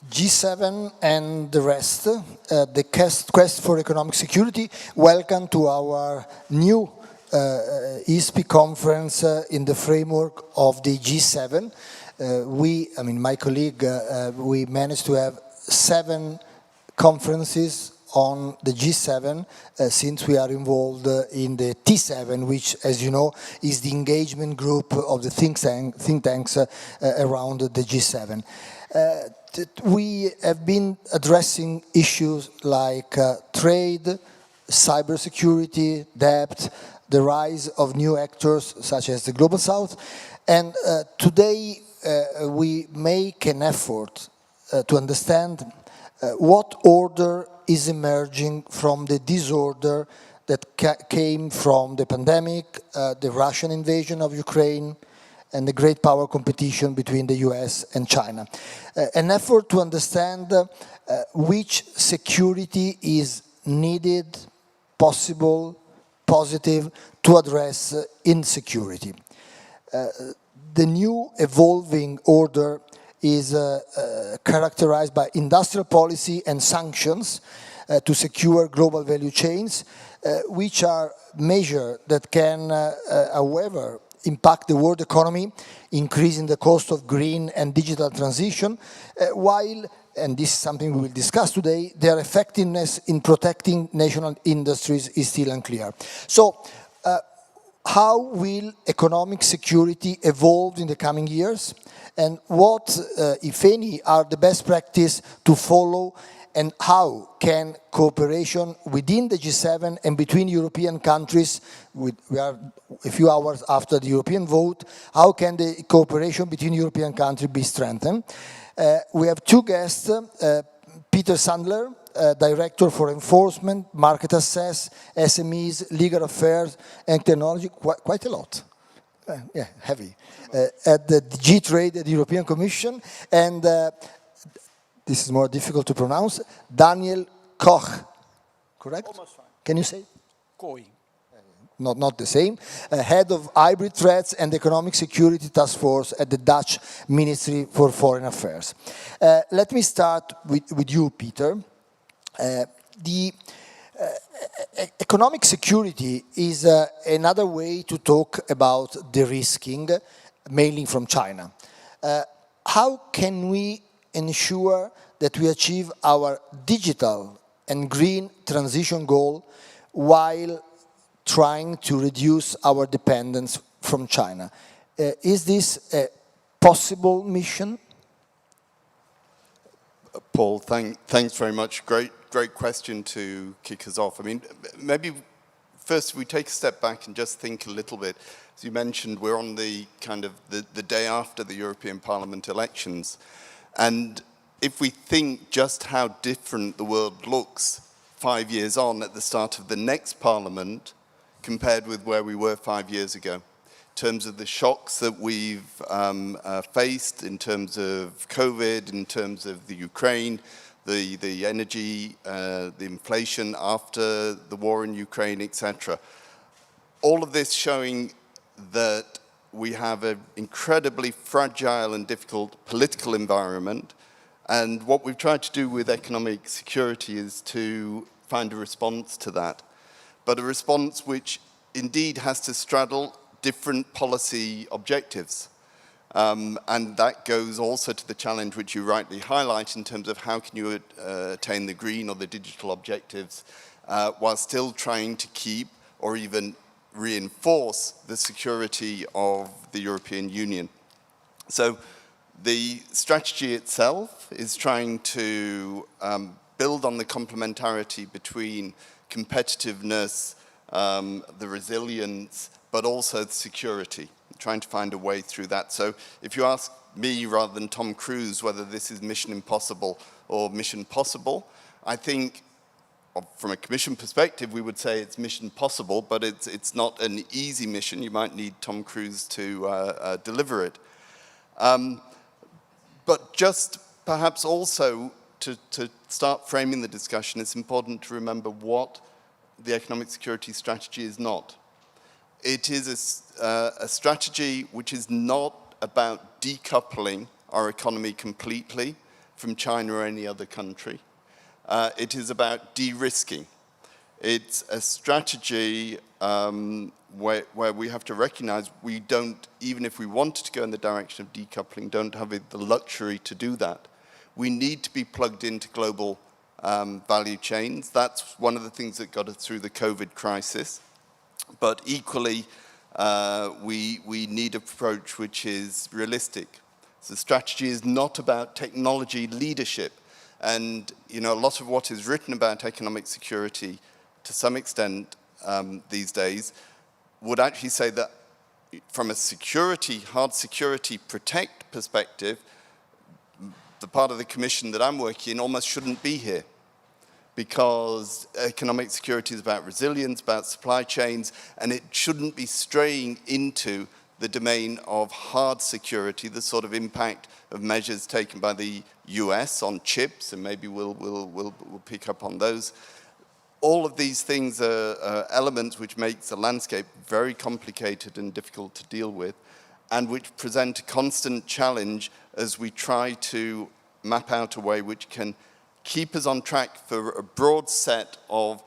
G7 and the rest, the quest for economic security. Welcome to our new ISPI conference in the framework of the G7. My colleague, we managed to have 7 conferences on the G7 since we are involved in the T7, which, as you know, is the engagement group of the think tanks around the G7. We have been addressing issues like trade, cybersecurity, debt, the rise of new actors such as the Global South, and today we make an effort to understand what order is emerging from the disorder that came from the pandemic, the Russian invasion of Ukraine, and the great power competition between the US and China. An effort to understand which security is needed, possible, positive, to address insecurity. The new evolving order is characterized by industrial policy and sanctions to secure global value chains, which are measures that can, however, impact the world economy, increasing the cost of green and digital transition, while, and this is something we will discuss today, their effectiveness in protecting national industries is still unclear. So, how will economic security evolve in the coming years? And what, if any, are the best practices to follow, and how can cooperation within the G7 and between European countries, we are a few hours after the European vote, how can the cooperation between European countries be strengthened? We have 2 guests, Peter Sandler, Director for Enforcement, Market Access, SMEs, Legal Affairs and Technology, quite a lot. Yeah, heavy, at the G-Trade at the European Commission, and this is more difficult to pronounce, Daniel Koch, correct? Almost fine. Can you say? Koi. Not the same. Head of Hybrid Threats and Economic Security Task Force at the Dutch Ministry for Foreign Affairs. Let me start with you, Peter. Economic security is another way to talk about de-risking, mainly from China. How can we ensure that we achieve our digital and green transition goal while trying to reduce our dependence from China? Is this a possible mission? Paul, thanks very much. Great question to kick us off. I mean, maybe first we take a step back and just think a little bit. As you mentioned, we're on the kind of the day after the European Parliament elections. And if we think just how different the world looks 5 years on at the start of the next Parliament compared with where we were 5 years ago, in terms of the shocks that we've faced, in terms of COVID, in terms of the Ukraine, the energy, the inflation after the war in Ukraine, etc. All of this showing that we have an incredibly fragile and difficult political environment, and what we've tried to do with economic security is to find a response to that, but a response which indeed has to straddle different policy objectives. And that goes also to the challenge which you rightly highlight in terms of how can you attain the green or the digital objectives while still trying to keep or even reinforce the security of the European Union. So the strategy itself is trying to build on the complementarity between competitiveness, the resilience, but also the security, trying to find a way through that. So if you ask me rather than Tom Cruise whether this is mission impossible or mission possible, I think from a Commission perspective we would say it's mission possible, but it's not an easy mission. You might need Tom Cruise to deliver it. But just perhaps also to start framing the discussion, it's important to remember what the economic security strategy is not. It is a strategy which is not about decoupling our economy completely from China or any other country. It is about de-risking. It's a strategy where we have to recognize we don't, even if we wanted to go in the direction of decoupling, don't have the luxury to do that. We need to be plugged into global value chains. That's one of the things that got us through the COVID crisis. But equally, we need an approach which is realistic. So strategy is not about technology leadership. And a lot of what is written about economic security, to some extent these days, would actually say that from a hard security protect perspective, the part of the Commission that I'm working in almost shouldn't be here, because economic security is about resilience, about supply chains, and it shouldn't be straying into the domain of hard security, the sort of impact of measures taken by the US on chips, and maybe we'll pick up on those. All of these things are elements which make the landscape very complicated and difficult to deal with, and which present a constant challenge as we try to map out a way which can keep us on track for a broad set of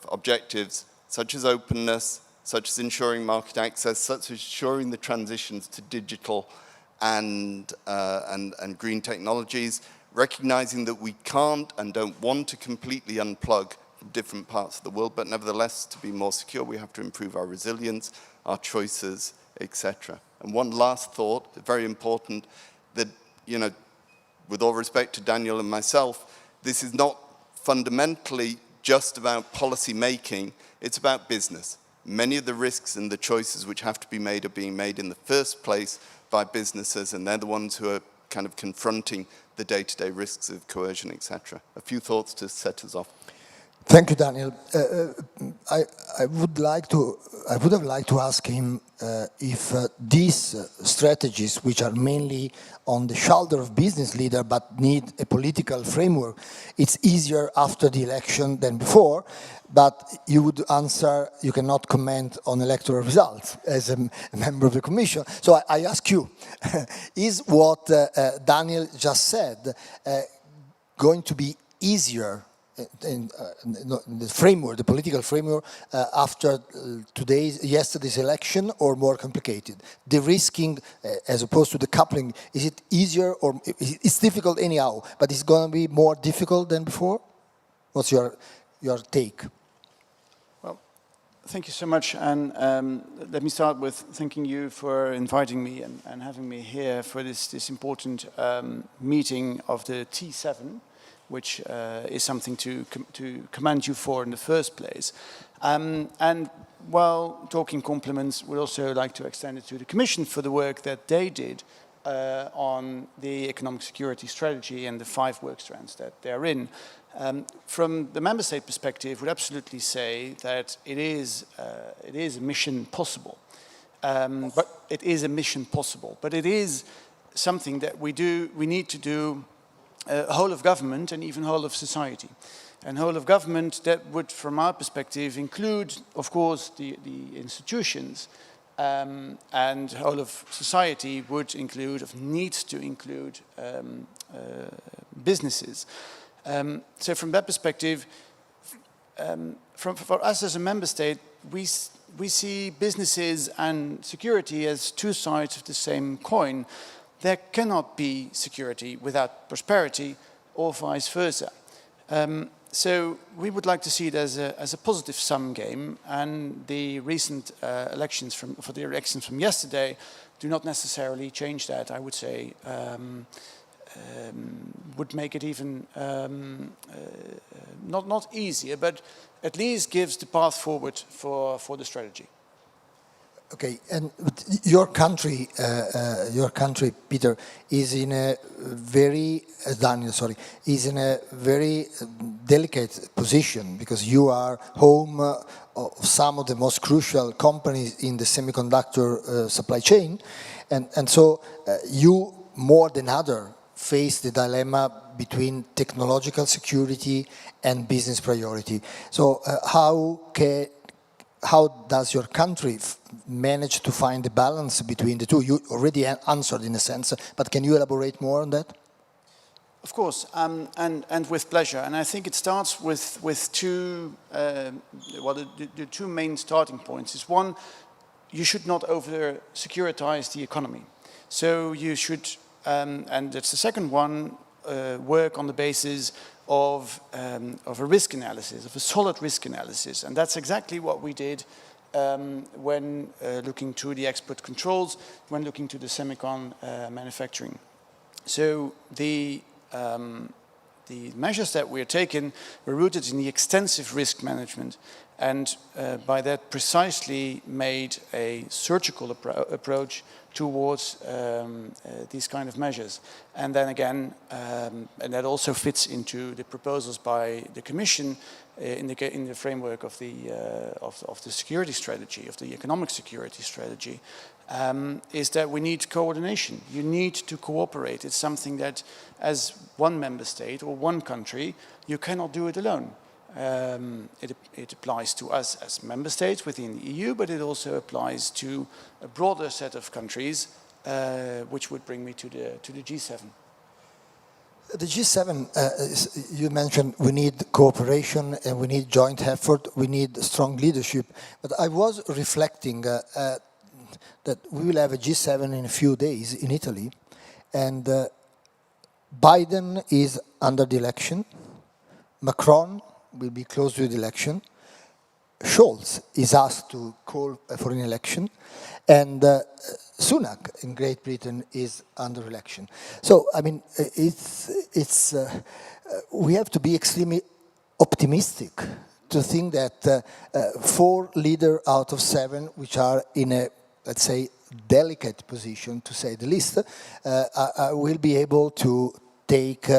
objectives, such as openness, such as ensuring market access, such as ensuring the transitions to digital and green technologies, recognizing that we can't and don't want to completely unplug different parts of the world, but nevertheless, to be more secure, we have to improve our resilience, our choices, etc. And one last thought, very important, that, with all respect to Daniel and myself, this is not fundamentally just about policy making, it's about business. Many of the risks and the choices which have to be made are being made in the first place by businesses, and they're the ones who are kind of confronting the day-to-day risks of coercion, etc. A few thoughts to set us off. Thank you, Daniel. I would have liked to ask him if these strategies, which are mainly on the shoulder of business leaders but need a political framework, it's easier after the election than before, but you would answer, you cannot comment on electoral results as a member of the Commission. So I ask you, is what Daniel just said going to be easier in the framework, the political framework, after yesterday's election, or more complicated? The risking, as opposed to the coupling, is it easier, or it's difficult anyhow, but it's going to be more difficult than before? What's your take? Well, thank you so much, and let me start with thanking you for inviting me and having me here for this important meeting of the T7, which is something to commend you for in the first place. And while talking compliments, we'd also like to extend it to the Commission for the work that they did on the economic security strategy and the 5 work strands that they're in. From the member state perspective, we'd absolutely say that it is a mission possible. But it is a mission possible. But it is something that we need to do whole of government and even whole of society. And whole of government, that would, from our perspective, include, of course, the institutions, and whole of society would include, needs to include businesses. So from that perspective, for us as a member state, we see businesses and security as 2 sides of the same coin. There cannot be security without prosperity, or vice versa. So we would like to see it as a positive sum game, and the recent elections from yesterday do not necessarily change that. I would say would make it even not easier, but at least gives the path forward for the strategy. Okay, and your country, Peter, is in a very, Daniel, sorry, is in a very delicate position, because you are home of some of the most crucial companies in the semiconductor supply chain, and so you, more than others, face the dilemma between technological security and business priority. So how how does your country manage to find the balance between the two? You already answered in a sense, but can you elaborate more on that? Of course, and with pleasure. And I think it starts with two, the two main starting points is one, you should not over-securitize the economy. So you should, and that's the second one, work on the basis of a risk analysis, of a solid risk analysis. And that's exactly what we did when looking to the export controls, when looking to the semicon manufacturing. So the measures that we're taking were rooted in the extensive risk management, and by that precisely made a surgical approach towards these kind of measures. And then again, and that also fits into the proposals by the Commission in the framework of the security strategy, of the economic security strategy, is that we need coordination. You need to cooperate. It's something that, as one member state or one country, you cannot do it alone. It applies to us as member states within the EU, but it also applies to a broader set of countries, which would bring me to the G7. The G7, you mentioned we need cooperation and we need joint effort, we need strong leadership. But I was reflecting that we will have a G7 in a few days in Italy, and Biden is under the election, Macron will be close to the election, Scholz is asked to call for an election, and Sunak in Great Britain is under election. So, I mean, we have to be extremely optimistic to think that 4 leaders out of 7, which are in a, let's say, delicate position, to say the least, will be able to take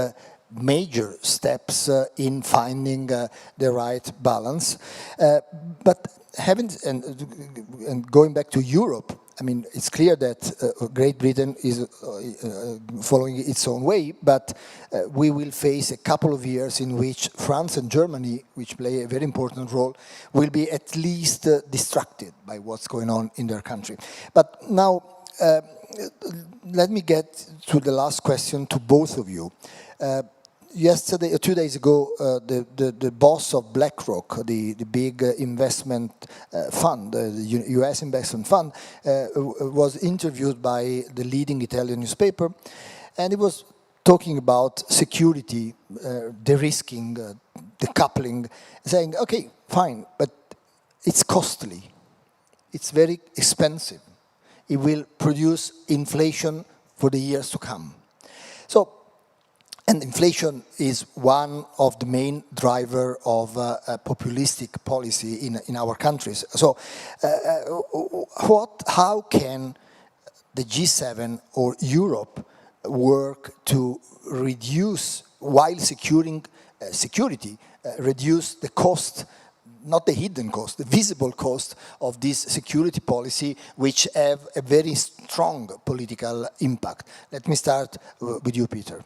major steps in finding the right balance. But having, and going back to Europe, I mean, it's clear that Great Britain is following its own way, but we will face a couple of years in which France and Germany, which play a very important role, will be at least distracted by what's going on in their country. But now, let me get to the last question to both of you. Yesterday, 2 days ago, the boss of BlackRock, the big investment fund, the US investment fund, was interviewed by the leading Italian newspaper, and he was talking about security, de-risking, decoupling, saying, okay, fine, but it's costly, it's very expensive, it will produce inflation for the years to come. So, and inflation is one of the main driver of populistic policy in our countries. So, how can the G7 or Europe work to reduce, while securing security, reduce the cost, not the hidden cost, the visible cost of this security policy, which have a very strong political impact? Let me start with you, Peter.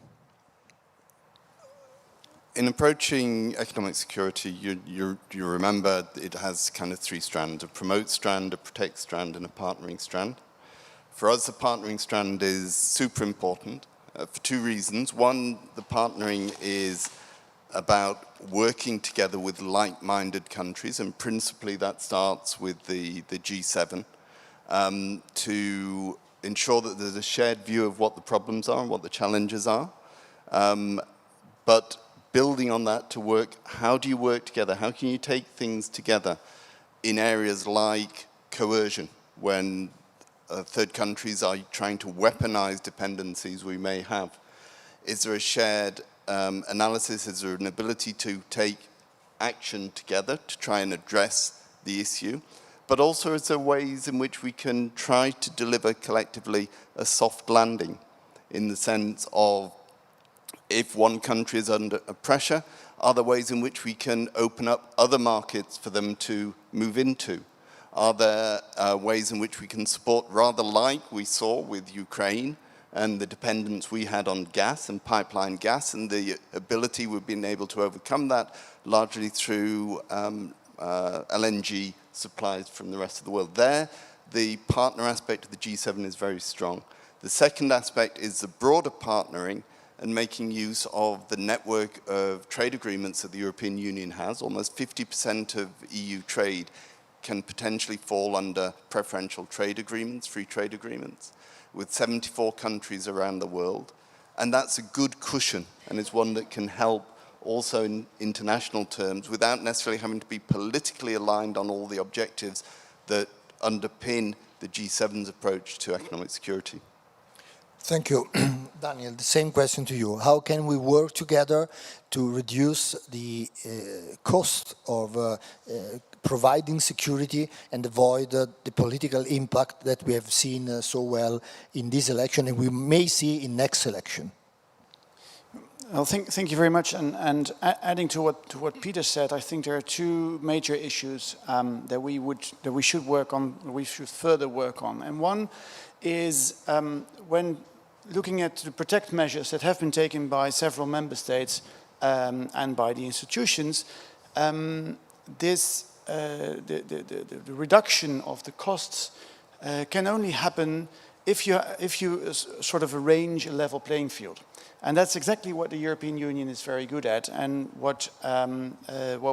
In approaching economic security, you remember it has kind of 3 strands: a promote strand, a protect strand, and a partnering strand. For us, the partnering strand is super important for 2 reasons. One, the partnering is about working together with like-minded countries, and principally that starts with the G7, to ensure that there's a shared view of what the problems are and what the challenges are. But building on that to work, how do you work together? How can you take things together in areas like coercion, when third countries are trying to weaponize dependencies we may have? Is there a shared analysis? Is there an ability to take action together to try and address the issue? But also, is there ways in which we can try to deliver collectively a soft landing, in the sense of, if one country is under pressure, are there ways in which we can open up other markets for them to move into? Are there ways in which we can support, rather like we saw with Ukraine and the dependence we had on gas and pipeline gas, and the ability we've been able to overcome that largely through LNG supplies from the rest of the world. There, the partner aspect of the G7 is very strong. The second aspect is the broader partnering and making use of the network of trade agreements that the European Union has. Almost 50% of EU trade can potentially fall under preferential trade agreements, free trade agreements, with 74 countries around the world. And that's a good cushion, and it's one that can help also in international terms without necessarily having to be politically aligned on all the objectives that underpin the G7's approach to economic security. Thank you. Daniel, the same question to you. How can we work together to reduce the cost of providing security and avoid the political impact that we have seen so well in this election and we may see in next election? Well, thank you very much. And adding to what Peter said, I think there are two major issues that we should work on, we should further work on. And one is when looking at the protect measures that have been taken by several member states and by the institutions, the reduction of the costs can only happen if you sort of arrange a level playing field. And that's exactly what the European Union is very good at and what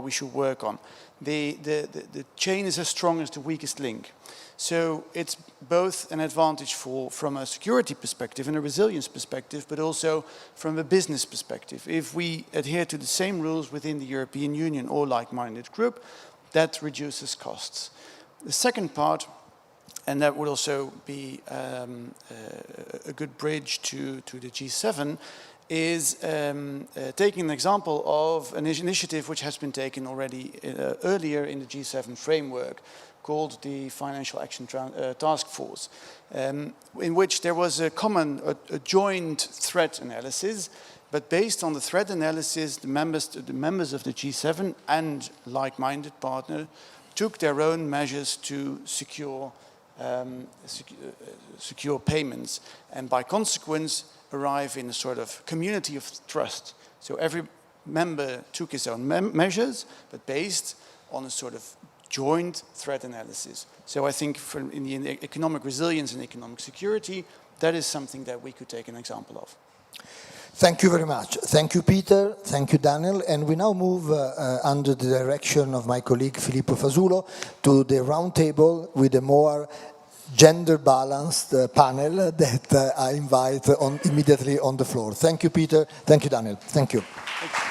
we should work on. The chain is as strong as the weakest link. So it's both an advantage from a security perspective and a resilience perspective, but also from a business perspective. If we adhere to the same rules within the European Union or like-minded group, that reduces costs. The second part, and that would also be a good bridge to the G7, is taking an example of an initiative which has been taken already earlier in the G7 framework, called the Financial Action Task Force, in which there was a joint threat analysis, but based on the threat analysis, the members of the G7 and like-minded partner took their own measures to secure payments, and by consequence arrive in a sort of community of trust. So every member took his own measures, but based on a sort of joint threat analysis. So I think in the economic resilience and economic security, that is something that we could take an example of. Thank you very much. Thank you, Peter. Thank you, Daniel. And we now move under the direction of my colleague Filippo Fasulo to the round table with a more gender-balanced panel that I invite immediately on the floor. Thank you, Peter. Thank you, Daniel. Thank you. Thank you.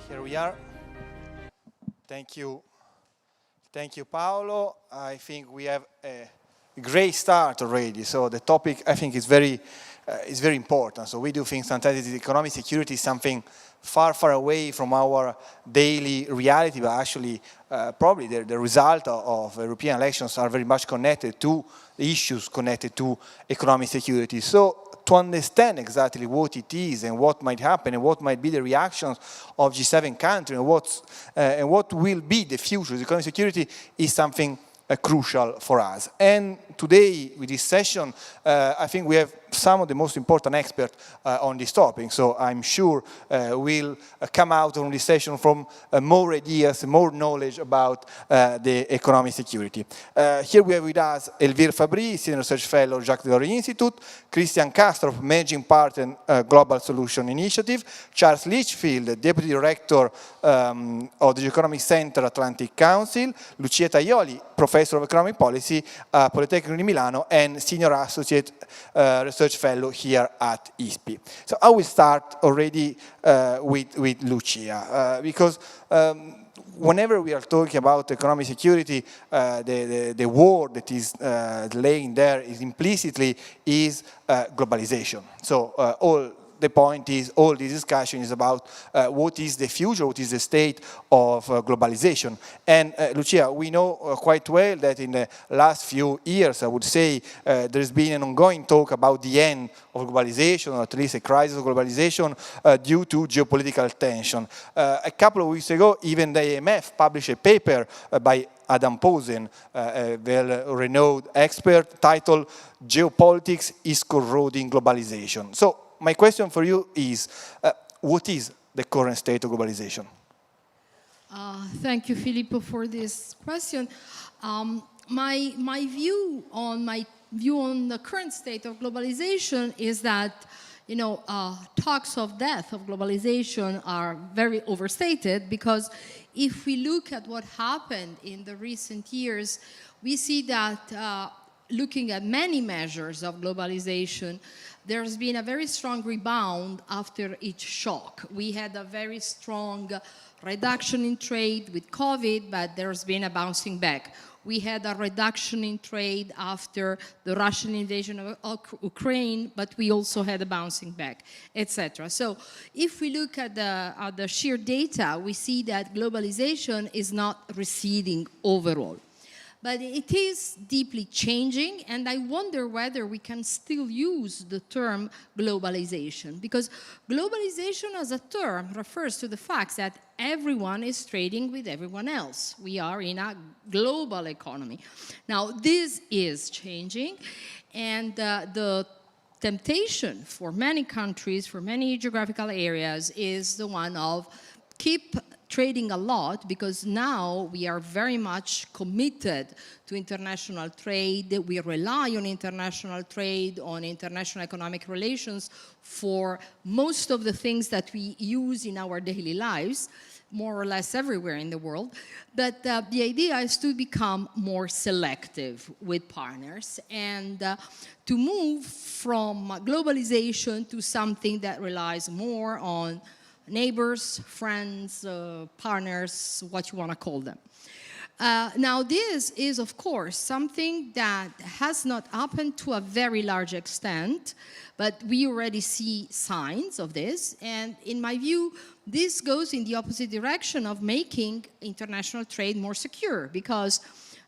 Here we are. Thank you, Paolo. I think we have a great start already. So the topic, I think, is very important. So we do think sometimes economic security is something far, far away from our daily reality, but actually probably the result of European elections are very much connected to the issues connected to economic security. So to understand exactly what it is and what might happen and what might be the reactions of G7 countries and what will be the future of economic security is something crucial for us. And today, with this session, I think we have some of the most important experts on this topic. So I'm sure we'll come out on this session from more ideas, more knowledge about the economic security. Here we have with us Elvire Fabry, Senior Research Fellow, Jacques Delors Institute, Christian Kastrop, Managing Partner, Global Solution Initiative, Charles Litchfield, Deputy Director of the Economic Center, Atlantic Council, Lucia Tajoli, Professor of Economic Policy, Politecnico di Milano, and Senior Associate Research Fellow here at ISPI. So I will start already with Lucia, because whenever we are talking about economic security, the word that is laying there is implicitly globalization. So all the point is, all this discussion is about what is the future, what is the state of globalization. And Lucia, we know quite well that in the last few years, I would say, there's been an ongoing talk about the end of globalization, or at least a crisis of globalization, due to geopolitical tension. A couple of weeks ago, even the IMF published a paper by Adam Posen, a well-renowned expert, titled "Geopolitics is Corroding Globalization." So my question for you is, what is the current state of globalization? Thank you, Filippo, for this question. My view on the current state of globalization is that, you know, talks of death of globalization are very overstated, because if we look at what happened in the recent years, we see that looking at many measures of globalization, there's been a very strong rebound after each shock. We had a very strong reduction in trade with COVID, but there's been a bouncing back. We had a reduction in trade after the Russian invasion of Ukraine, but we also had a bouncing back, etc. So if we look at the sheer data, we see that globalization is not receding overall. But it is deeply changing, and I wonder whether we can still use the term globalization, because globalization as a term refers to the fact that everyone is trading with everyone else. We are in a global economy. Now, this is changing, and the temptation for many countries, for many geographical areas, is the one of keep trading a lot, because now we are very much committed to international trade. We rely on international trade, on international economic relations for most of the things that we use in our daily lives, more or less everywhere in the world. But the idea is to become more selective with partners, and to move from globalization to something that relies more on neighbors, friends, partners, what you want to call them. Now, this is, of course, something that has not happened to a very large extent, but we already see signs of this. And in my view, this goes in the opposite direction of making international trade more secure, because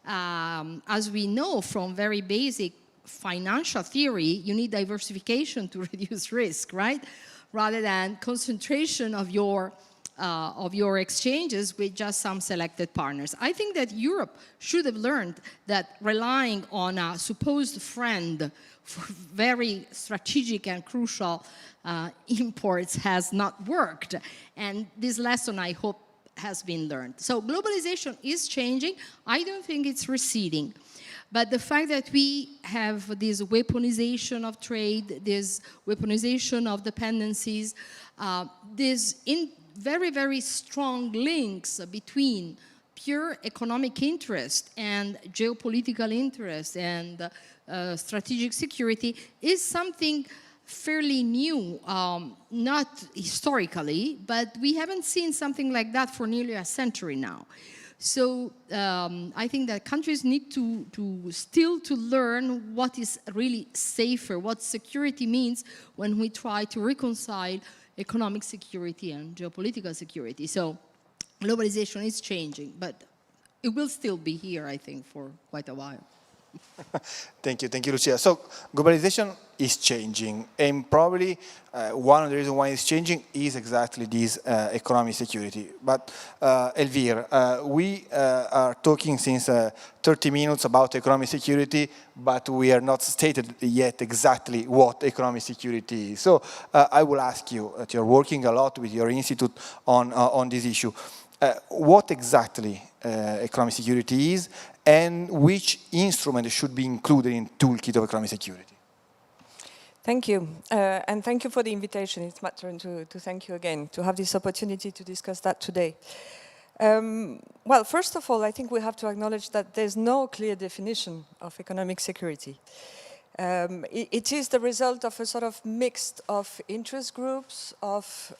as we know from very basic financial theory, you need diversification to reduce risk, right? Rather than concentration of your exchanges with just some selected partners. I think that Europe should have learned that relying on a supposed friend for very strategic and crucial imports has not worked. And this lesson, I hope, has been learned. So globalization is changing. I don't think it's receding. But the fact that we have this weaponization of trade, this weaponization of dependencies, this very, very strong links between pure economic interest and geopolitical interest and strategic security is something fairly new, not historically, but we haven't seen something like that for nearly a century now. So I think that countries need to still learn what is really safer, what security means when we try to reconcile economic security and geopolitical security. So globalization is changing, but it will still be here, I think, for quite a while. Thank you, Lucia. So globalization is changing, and probably one of the reasons why it's changing is exactly this economic security. But Elvire, we are talking since 30 minutes about economic security, but we are not stated yet exactly what economic security is. So I will ask you, that you're working a lot with your institute on this issue. What exactly economic security is, and which instrument should be included in toolkit of economic security? Thank you, and thank you for the invitation. It's my turn to thank you again, to have this opportunity to discuss that today. Well, first of all, I think we have to acknowledge that there's no clear definition of economic security. It is the result of a sort of mix of interest groups, of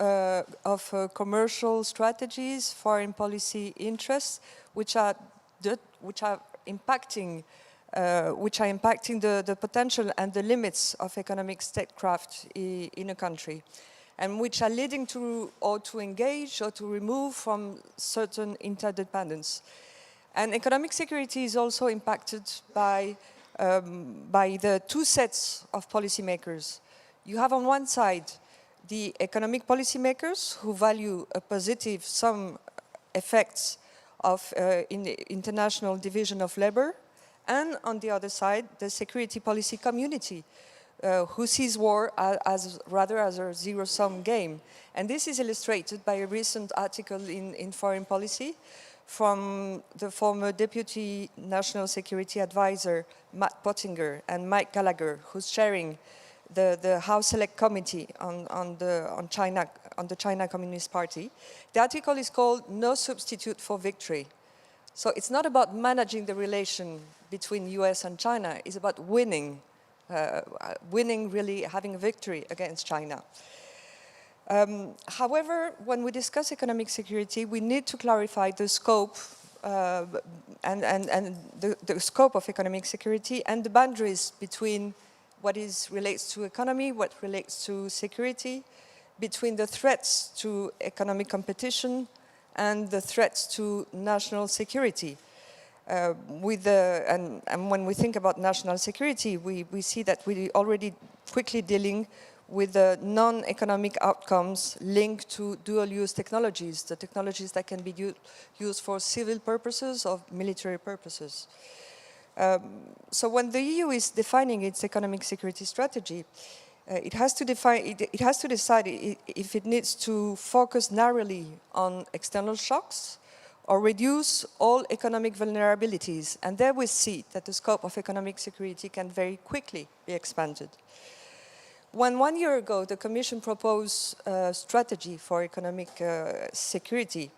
commercial strategies, foreign policy interests, which are impacting which are impacting the potential and the limits of economic statecraft in a country, and which are leading to or to engage or to remove from certain interdependence. And economic security is also impacted by the two sets of policymakers. You have on one side the economic policymakers who value a positive some effects of in the international division of labor, and on the other side the security policy community who sees war rather as a zero-sum game. And this is illustrated by a recent article in Foreign Policy from the former Deputy National Security Advisor Matt Pottinger and Mike Gallagher, who's chairing the House Select Committee on the China Communist Party. The article is called "No Substitute for Victory." So it's not about managing the relation between US and China, it's about winning, really having a victory against China. However, when we discuss economic security, we need to clarify the scope and the scope of economic security and the boundaries between what relates to economy, what relates to security, between the threats to economic competition and the threats to national security. And when we think about national security, we see that we already quickly dealing with the non-economic outcomes linked to dual-use technologies, the technologies that can be used for civil purposes or military purposes. So when the EU is defining its economic security strategy, it has to decide if it needs to focus narrowly on external shocks or reduce all economic vulnerabilities. And there we see that the scope of economic security can very quickly be expanded. When 1 year ago the Commission proposed a strategy for economic security,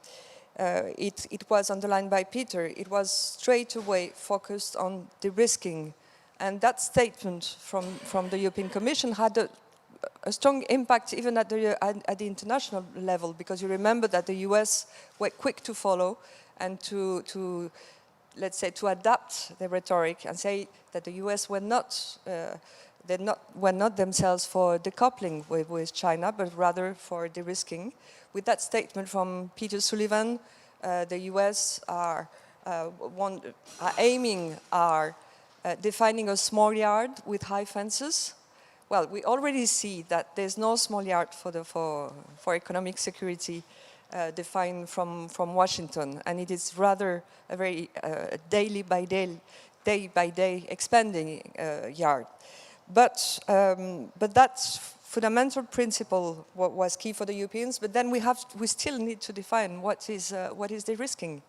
it was underlined by Peter, it was straight away focused on de-risking. And that statement from the European Commission had a strong impact even at the international level, because you remember that the US were quick to follow and to let's say, to adapt their rhetoric and say that the US were not themselves for decoupling with China, but rather for de-risking. With that statement from Peter Sullivan, the US are defining a small yard with high fences. Well, we already see that there's no small yard for economic security defined from Washington, and it is rather a very day by day expanding yard. But that fundamental principle was key for the Europeans. But then we still need to define what is de-risking.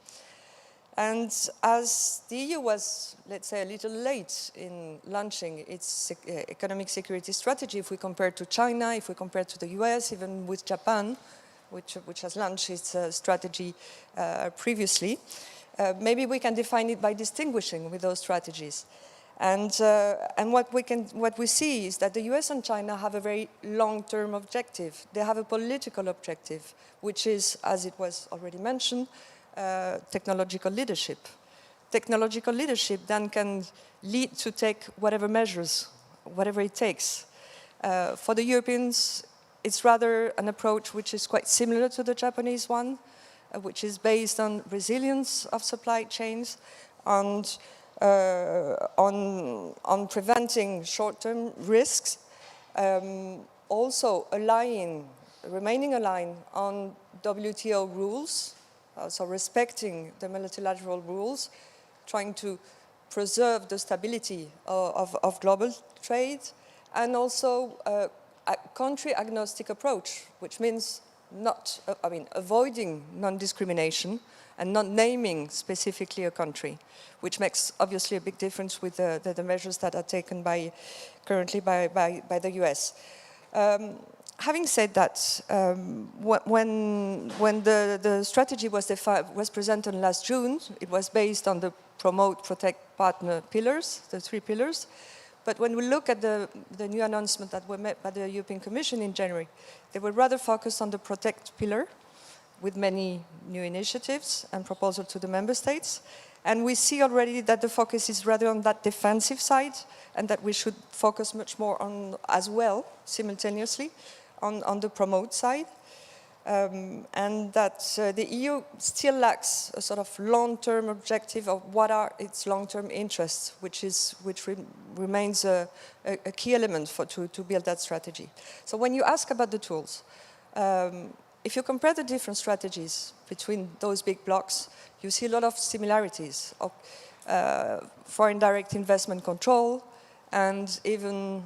And as the EU was, let's say, a little late in launching its economic security strategy, if we compare to China, if we compare to the US, even with Japan, which has launched its strategy previously, maybe we can define it by distinguishing with those strategies. And what we see is that the US and China have a very long-term objective. They have a political objective, which is, as it was already mentioned, technological leadership. Technological leadership then can lead to take whatever measures, whatever it takes. For the Europeans, it's rather an approach which is quite similar to the Japanese one, which is based on resilience of supply chains, and on preventing short-term risks, also remaining aligned on WTO rules, so respecting the multilateral rules, trying to preserve the stability of global trade, and also a country-agnostic approach, which means avoiding non-discrimination and not naming specifically a country, which makes obviously a big difference with the measures that are taken currently by the US. Having said that, when the strategy was presented last June, it was based on the promote, protect, partner pillars, the 3 pillars. But when we look at the new announcement that were made by the European Commission in January, they were rather focused on the protect pillar, with many new initiatives and proposals to the member states. And we see already that the focus is rather on that defensive side, and that we should focus much more on, as well, simultaneously, on the promote side. And that the EU still lacks a sort of long-term objective of what are its long-term interests, which remains a key element to build that strategy. So when you ask about the tools, if you compare the different strategies between those big blocks, you see a lot of similarities of foreign direct investment control, and even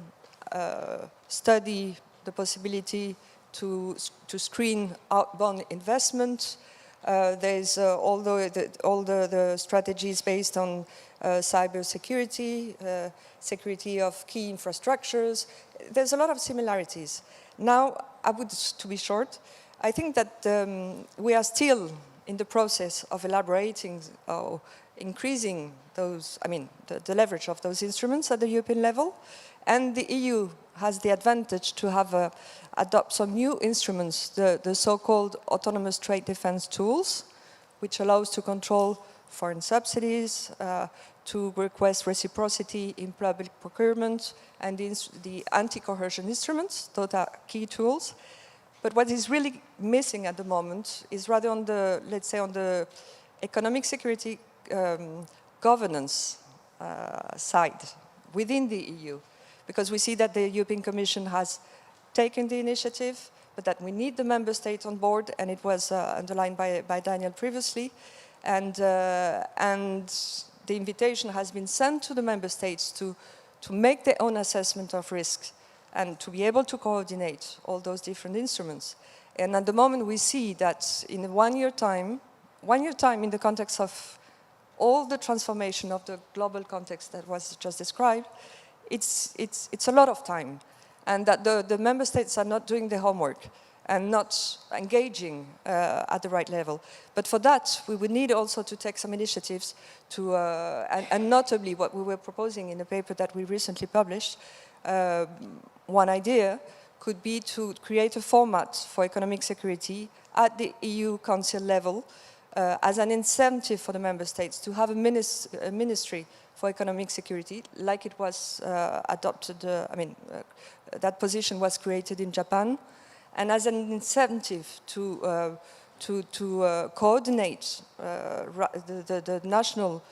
study the possibility to screen outbound investment. There's all the strategies based on cyber security, security of key infrastructures. There's a lot of similarities. Now, to be short, I think that we are still in the process of elaborating or increasing those, the leverage of those instruments at the European level. And the EU has the advantage to have adopt some new instruments, the so-called autonomous trade defense tools, which allows to control foreign subsidies, to request reciprocity in public procurement, and the anti-coercion instruments. Those are key tools. But what is really missing at the moment is rather on the, let's say, on the economic security governance side within the EU. Because we see that the European Commission has taken the initiative, but that we need the member states on board, and it was underlined by Daniel previously. And the invitation has been sent to the member states to make their own assessment of risks and to be able to coordinate all those different instruments. And at the moment we see that in 1 year time in the context of all the transformation of the global context that was just described, it's a lot of time, and that the member states are not doing their homework and not engaging at the right level. But for that, we would need also to take some initiatives to, and notably what we were proposing in a paper that we recently published. One idea could be to create a format for economic security at the EU Council level as an incentive for the member states to have a ministry for economic security, like it was adopted, that position was created in Japan, and as an incentive to coordinate the national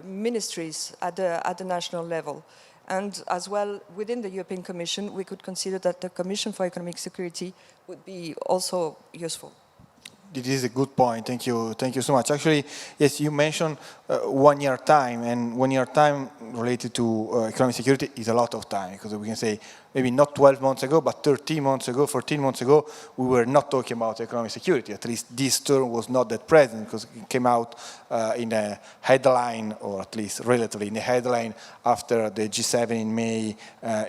ministries at the national level. And as well, within the European Commission, we could consider that the Commission for Economic Security would be also useful. It is a good point. Thank you so much. Actually, yes, you mentioned 1 year time, and 1 year time related to economic security is a lot of time, because we can say maybe not 12 months ago, but 13 months ago, 14 months ago, we were not talking about economic security. At least this term was not that present, because it came out in a headline, or at least relatively in a headline, after the G7 in May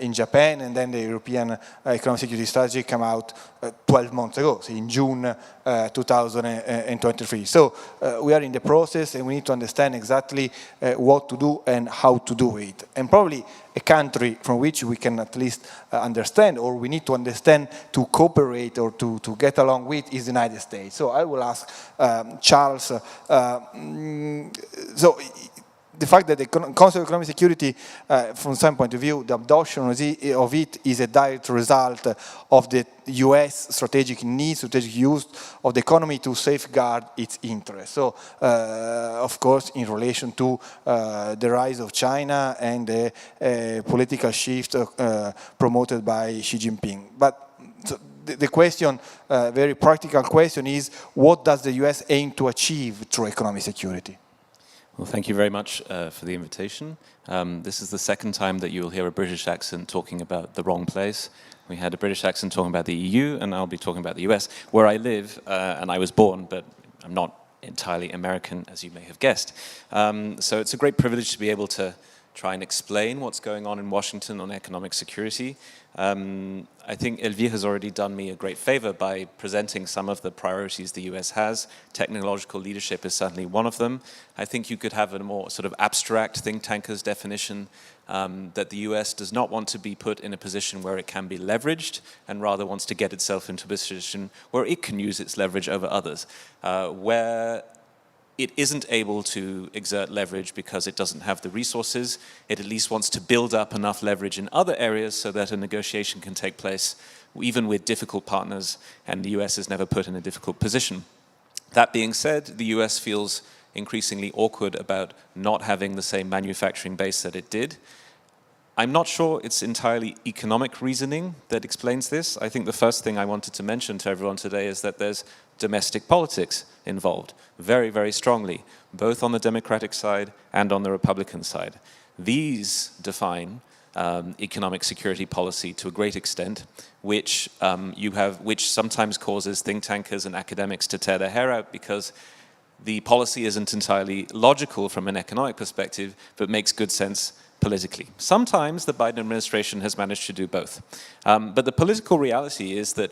in Japan, and then the European economic security strategy came out 12 months ago, so in June 2023. So we are in the process, and we need to understand exactly what to do and how to do it. And probably a country from which we can at least understand, or we need to understand to cooperate or to get along with, is the United States. So I will ask Charles, so the fact that the Council of Economic Security, from some point of view, the adoption of it is a direct result of the US strategic need, strategic use of the economy to safeguard its interests. So, of course, in relation to the rise of China and the political shift promoted by Xi Jinping. But so the question, very practical question, is what does the US aim to achieve through economic security? Well, thank you very much for the invitation. This is the second time that you will hear a British accent talking about the wrong place. We had a British accent talking about the EU, and I'll be talking about the US, where I live, and I was born, but I'm not entirely American, as you may have guessed. So it's a great privilege to be able to try and explain what's going on in Washington on economic security. I think Elvire has already done me a great favor by presenting some of the priorities the US has. Technological leadership is certainly one of them. I think you could have a more sort of abstract think tanker's definition that the US does not want to be put in a position where it can be leveraged, and rather wants to get itself into a position where it can use its leverage over others, where it isn't able to exert leverage because it doesn't have the resources. It at least wants to build up enough leverage in other areas so that a negotiation can take place even with difficult partners, and the US is never put in a difficult position. That being said, the US feels increasingly awkward about not having the same manufacturing base that it did. I'm not sure it's entirely economic reasoning that explains this. I think the first thing I wanted to mention to everyone today is that there's domestic politics involved, very, very strongly, both on the Democratic side and on the Republican side. These define economic security policy to a great extent, which which sometimes causes think tankers and academics to tear their hair out because the policy isn't entirely logical from an economic perspective, but makes good sense politically. Sometimes the Biden administration has managed to do both. But the political reality is that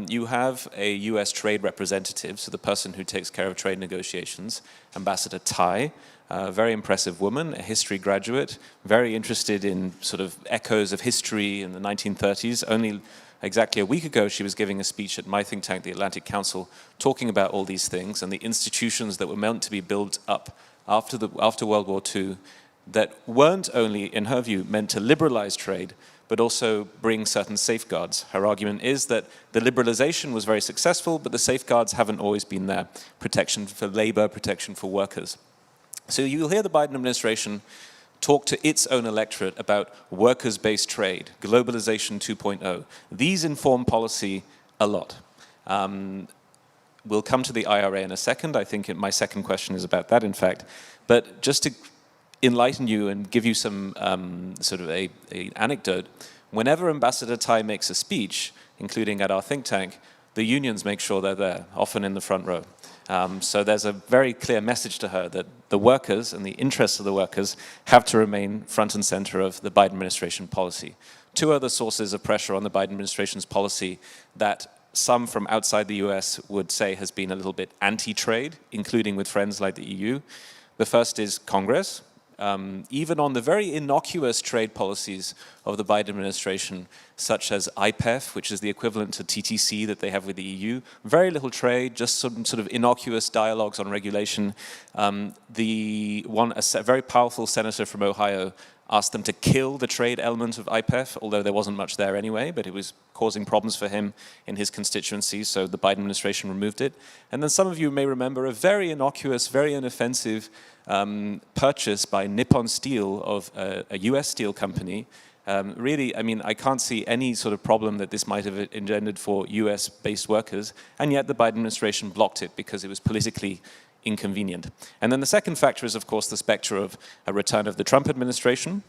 you have a US trade representative, so the person who takes care of trade negotiations, Ambassador Tai, a very impressive woman, a history graduate, very interested in sort of echoes of history in the 1930s. Only exactly a week ago, she was giving a speech at my think tank, the Atlantic Council, talking about all these things and the institutions that were meant to be built up after World War II that weren't only, in her view, meant to liberalize trade, but also bring certain safeguards. Her argument is that the liberalization was very successful, but the safeguards haven't always been there. Protection for labor, protection for workers. So you'll hear the Biden administration talk to its own electorate about workers-based trade, globalization 2.0. These inform policy a lot. We'll come to the IRA in a second. I think my second question is about that, in fact. But just to enlighten you and give you some sort of a anecdote, whenever Ambassador Tai makes a speech, including at our think tank, the unions make sure they're there, often in the front row. So there's a very clear message to her that the workers and the interests of the workers have to remain front and center of the Biden administration policy. Two other sources of pressure on the Biden administration's policy that some from outside the US would say has been a little bit anti-trade, including with friends like the EU. The first is Congress. Even on the very innocuous trade policies of the Biden administration, such as IPEF, which is the equivalent to TTC that they have with the EU, very little trade, just some sort of innocuous dialogues on regulation. A very powerful senator from Ohio asked them to kill the trade element of IPEF, although there wasn't much there anyway, but it was causing problems for him in his constituency, so the Biden administration removed it. And then some of you may remember a very innocuous, very inoffensive purchase by Nippon Steel of a US steel company. Really, I mean, I can't see any sort of problem that this might have engendered for US-based workers, and yet the Biden administration blocked it because it was politically inconvenient. And then the second factor is, of course, the specter of a return of the Trump administration,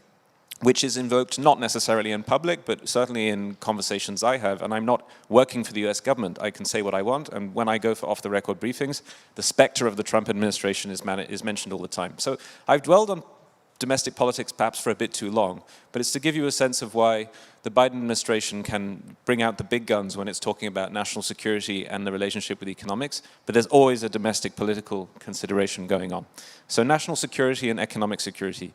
which is invoked not necessarily in public, but certainly in conversations I have. And I'm not working for the US government. I can say what I want. And when I go for off-the-record briefings, the specter of the Trump administration is mentioned all the time. So I've dwelled on domestic politics perhaps for a bit too long, but it's to give you a sense of why the Biden administration can bring out the big guns when it's talking about national security and the relationship with economics, but there's always a domestic political consideration going on. So national security and economic security.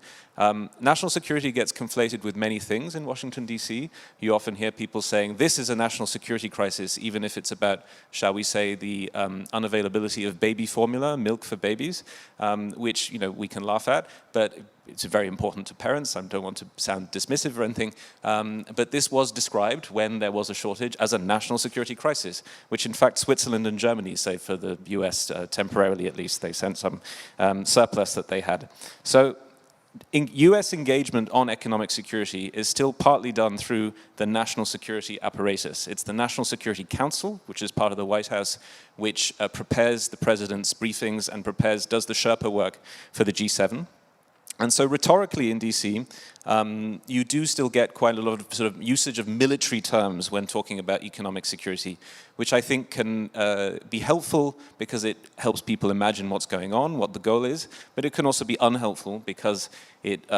National security gets conflated with many things in Washington, D.C. You often hear people saying, this is a national security crisis, even if it's about, shall we say, the unavailability of baby formula, milk for babies, which we can laugh at, but it's very important to parents. I don't want to sound dismissive or anything, but this was described when there was a shortage as a national security crisis, which in fact Switzerland and Germany, say for the US, temporarily at least, they sent some surplus that they had. So US engagement on economic security is still partly done through the national security apparatus. It's the National Security Council, which is part of the White House, which prepares the president's briefings and does the Sherpa work for the G7. And so rhetorically in DC, you do still get quite a lot of sort of usage of military terms when talking about economic security, which I think can be helpful because it helps people imagine what's going on, what the goal is, but it can also be unhelpful because it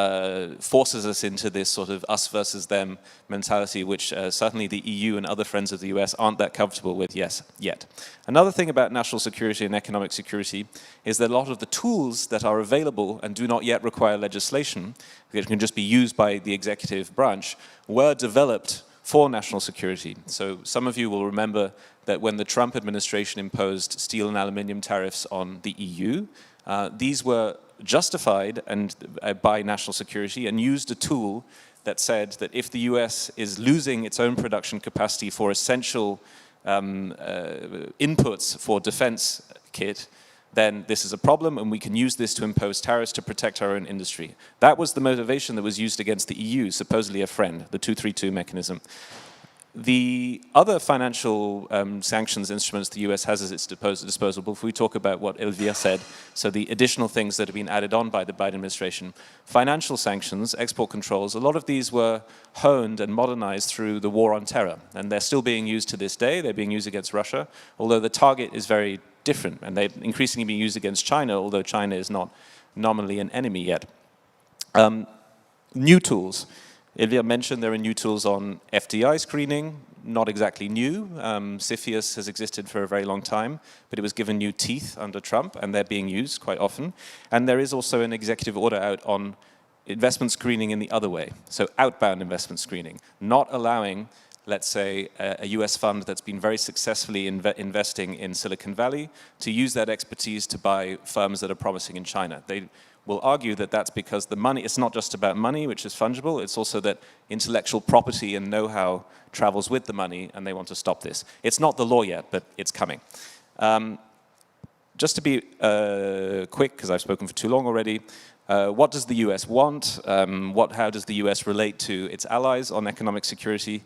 forces us into this sort of us versus them mentality, which certainly the EU and other friends of the US aren't that comfortable with yet. Another thing about national security and economic security is that a lot of the tools that are available and do not yet require legislation, that can just be used by the executive branch, were developed for national security. So some of you will remember that when the Trump administration imposed steel and aluminium tariffs on the EU, These were justified and by national security and used a tool that said that if the US is losing its own production capacity for essential inputs for defense kit, then this is a problem and we can use this to impose tariffs to protect our own industry. That was the motivation that was used against the EU, supposedly a friend, the 232 mechanism. The other financial sanctions instruments the US has at its disposal, if we talk about what Elvira said, so the additional things that have been added on by the Biden administration, financial sanctions, export controls, a lot of these were honed and modernized through the war on terror. And they're still being used to this day. They're being used against Russia, although the target is very different. And they're increasingly being used against China, although China is not nominally an enemy yet. New tools. Elvira mentioned there are new tools on FDI screening, not exactly new. CFIUS has existed for a very long time, but it was given new teeth under Trump, and they're being used quite often. And there is also an executive order out on investment screening in the other way, so outbound investment screening, not allowing, let's say, a US fund that's been very successfully investing in Silicon Valley to use that expertise to buy firms that are promising in China. They will argue that that's because the money, it's not just about money, which is fungible, it's also that intellectual property and know-how travels with the money, and they want to stop this. It's not the law yet, but it's coming. Just to be quick, because I've spoken for too long already, what does the US want? How does the US relate to its allies on economic security?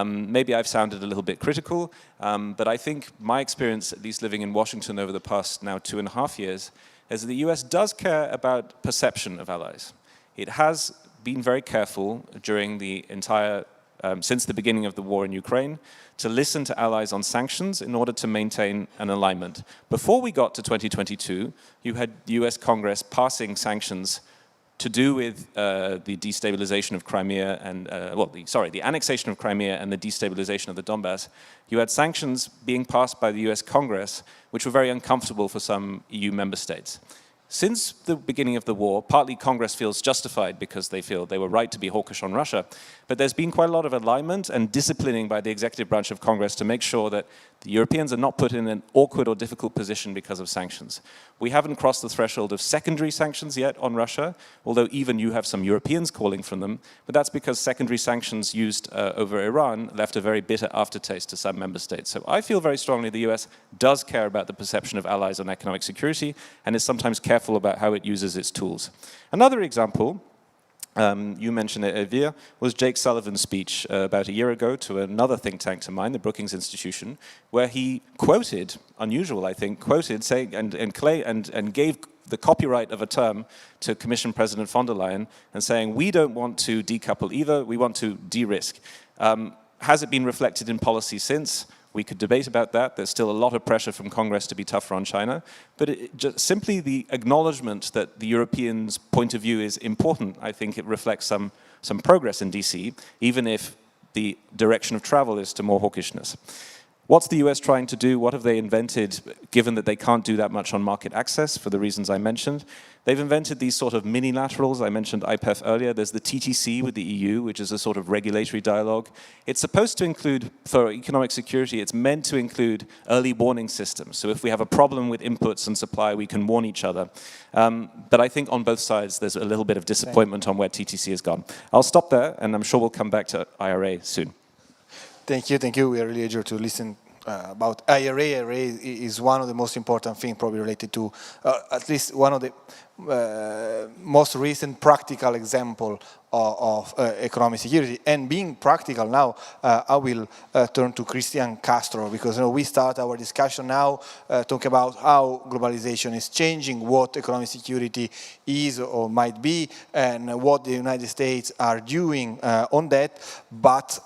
Maybe I've sounded a little bit critical, but I think my experience, at least living in Washington over the past now 2.5 years, is that the US does care about perception of allies. It has been very careful during the entire, since the beginning of the war in Ukraine, to listen to allies on sanctions in order to maintain an alignment. Before we got to 2022, you had the US Congress passing sanctions to do with the destabilization of Crimea and, the annexation of Crimea and the destabilization of the Donbass. You had sanctions being passed by the US Congress, which were very uncomfortable for some EU member states. Since the beginning of the war, partly Congress feels justified because they feel they were right to be hawkish on Russia, but there's been quite a lot of alignment and disciplining by the executive branch of Congress to make sure that the Europeans are not put in an awkward or difficult position because of sanctions. We haven't crossed the threshold of secondary sanctions yet on Russia, although even you have some Europeans calling for them, but that's because secondary sanctions used over Iran left a very bitter aftertaste to some member states. So I feel very strongly the US does care about the perception of allies on economic security and is sometimes careful about how it uses its tools. Another example, you mentioned it, Elvira, was Jake Sullivan's speech about a year ago to another think tank to mine, the Brookings Institution, where he quoted, unusual I think, quoted saying and gave the copyright of a term to Commission President von der Leyen and saying, we don't want to decouple either, we want to de-risk. Has it been reflected in policy since? We could debate about that. There's still a lot of pressure from Congress to be tougher on China. But just simply the acknowledgement that the Europeans' point of view is important, I think it reflects some progress in DC, even if the direction of travel is to more hawkishness. What's the US trying to do? What have they invented, given that they can't do that much on market access for the reasons I mentioned? They've invented these sort of mini-laterals. I mentioned IPEF earlier. There's the TTC with the EU, which is a sort of regulatory dialogue. It's supposed to include, for economic security, it's meant to include early warning systems. So if we have a problem with inputs and supply, we can warn each other. But I think on both sides, there's a little bit of disappointment on where TTC has gone. I'll stop there, and I'm sure we'll come back to IRA soon. Thank you. We are really eager to listen about IRA. IRA is one of the most important things probably related to, at least one of the most recent practical example of economic security. And being practical now, I will turn to Christian Castro, because we start our discussion now talking about how globalization is changing, what economic security is or might be, and what the United States are doing on that. But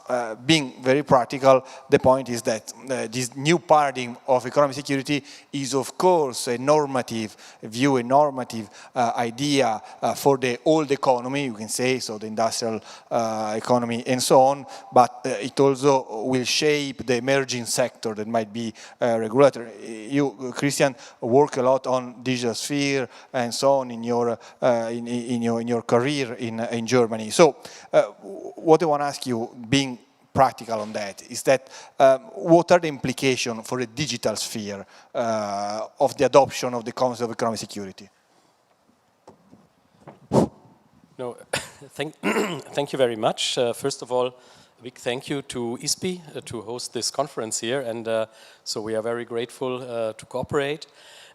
being very practical, the point is that this new paradigm of economic security is, of course, a normative view, a normative idea for the old economy, you can say, so the industrial economy and so on, but it also will shape the emerging sector that might be regulatory. You, Christian, work a lot on digital sphere and so on in your career in Germany. So what I want to ask you, being practical on that. Is that what are the implications for the digital sphere of the adoption of the concept of economic security? No, thank you very much. First of all, a big thank you to ISPI to host this conference here, and so we are very grateful to cooperate,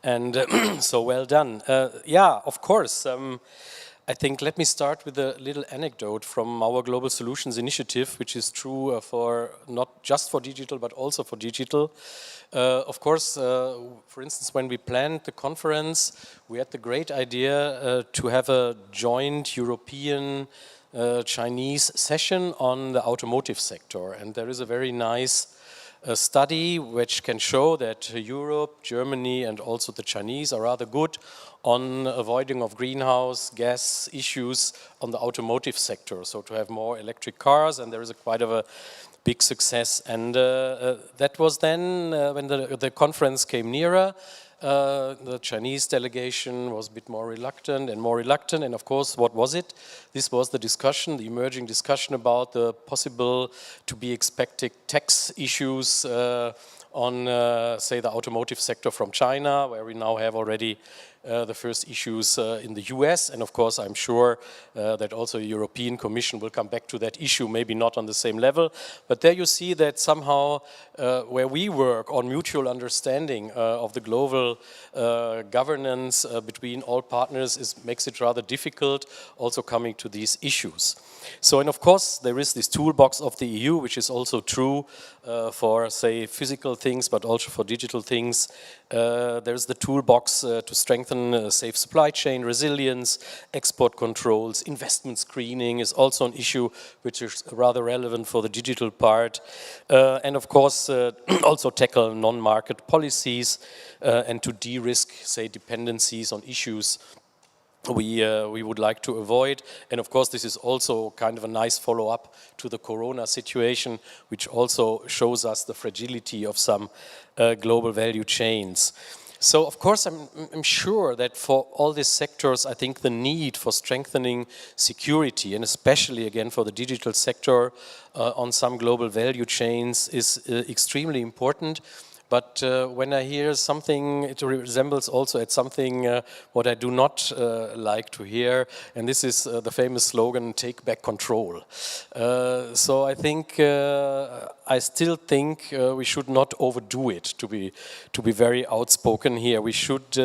and so well done. Yeah, of course. I think let me start with a little anecdote from our Global Solutions Initiative, which is true for not just for digital, but also for digital. Of course, for instance, when we planned the conference, we had the great idea to have a joint European Chinese session on the automotive sector. And there is a very nice study which can show that Europe, Germany, and also the Chinese are rather good on avoiding of greenhouse gas issues on the automotive sector. So to have more electric cars, and there is quite of a big success. And that was then when the conference came nearer. The Chinese delegation was a bit more reluctant, and of course, what was it? This was the discussion, the emerging discussion about the possible to be expected tax issues on, say, the automotive sector from China, where we now have already the first issues in the US, and of course I'm sure that also the European Commission will come back to that issue, maybe not on the same level, but there you see that somehow where we work on mutual understanding of the global governance between all partners makes it rather difficult also coming to these issues. So, and of course there is this toolbox of the EU, which is also true for, say, physical things, but also for digital things. There's the toolbox to strengthen safe supply chain resilience, export controls, investment screening is also an issue which is rather relevant for the digital part. And of course, also tackle non-market policies and to de-risk, say, dependencies on issues we would like to avoid. And of course, this is also kind of a nice follow-up to the Corona situation, which also shows us the fragility of some global value chains. So, of course, I'm sure that for all these sectors, I think the need for strengthening security, and especially, again, for the digital sector on some global value chains is extremely important. But when I hear something, it resembles also at something what I do not like to hear, and this is the famous slogan, "Take back control." So I think, I still think we should not overdo it, to be very outspoken here. We should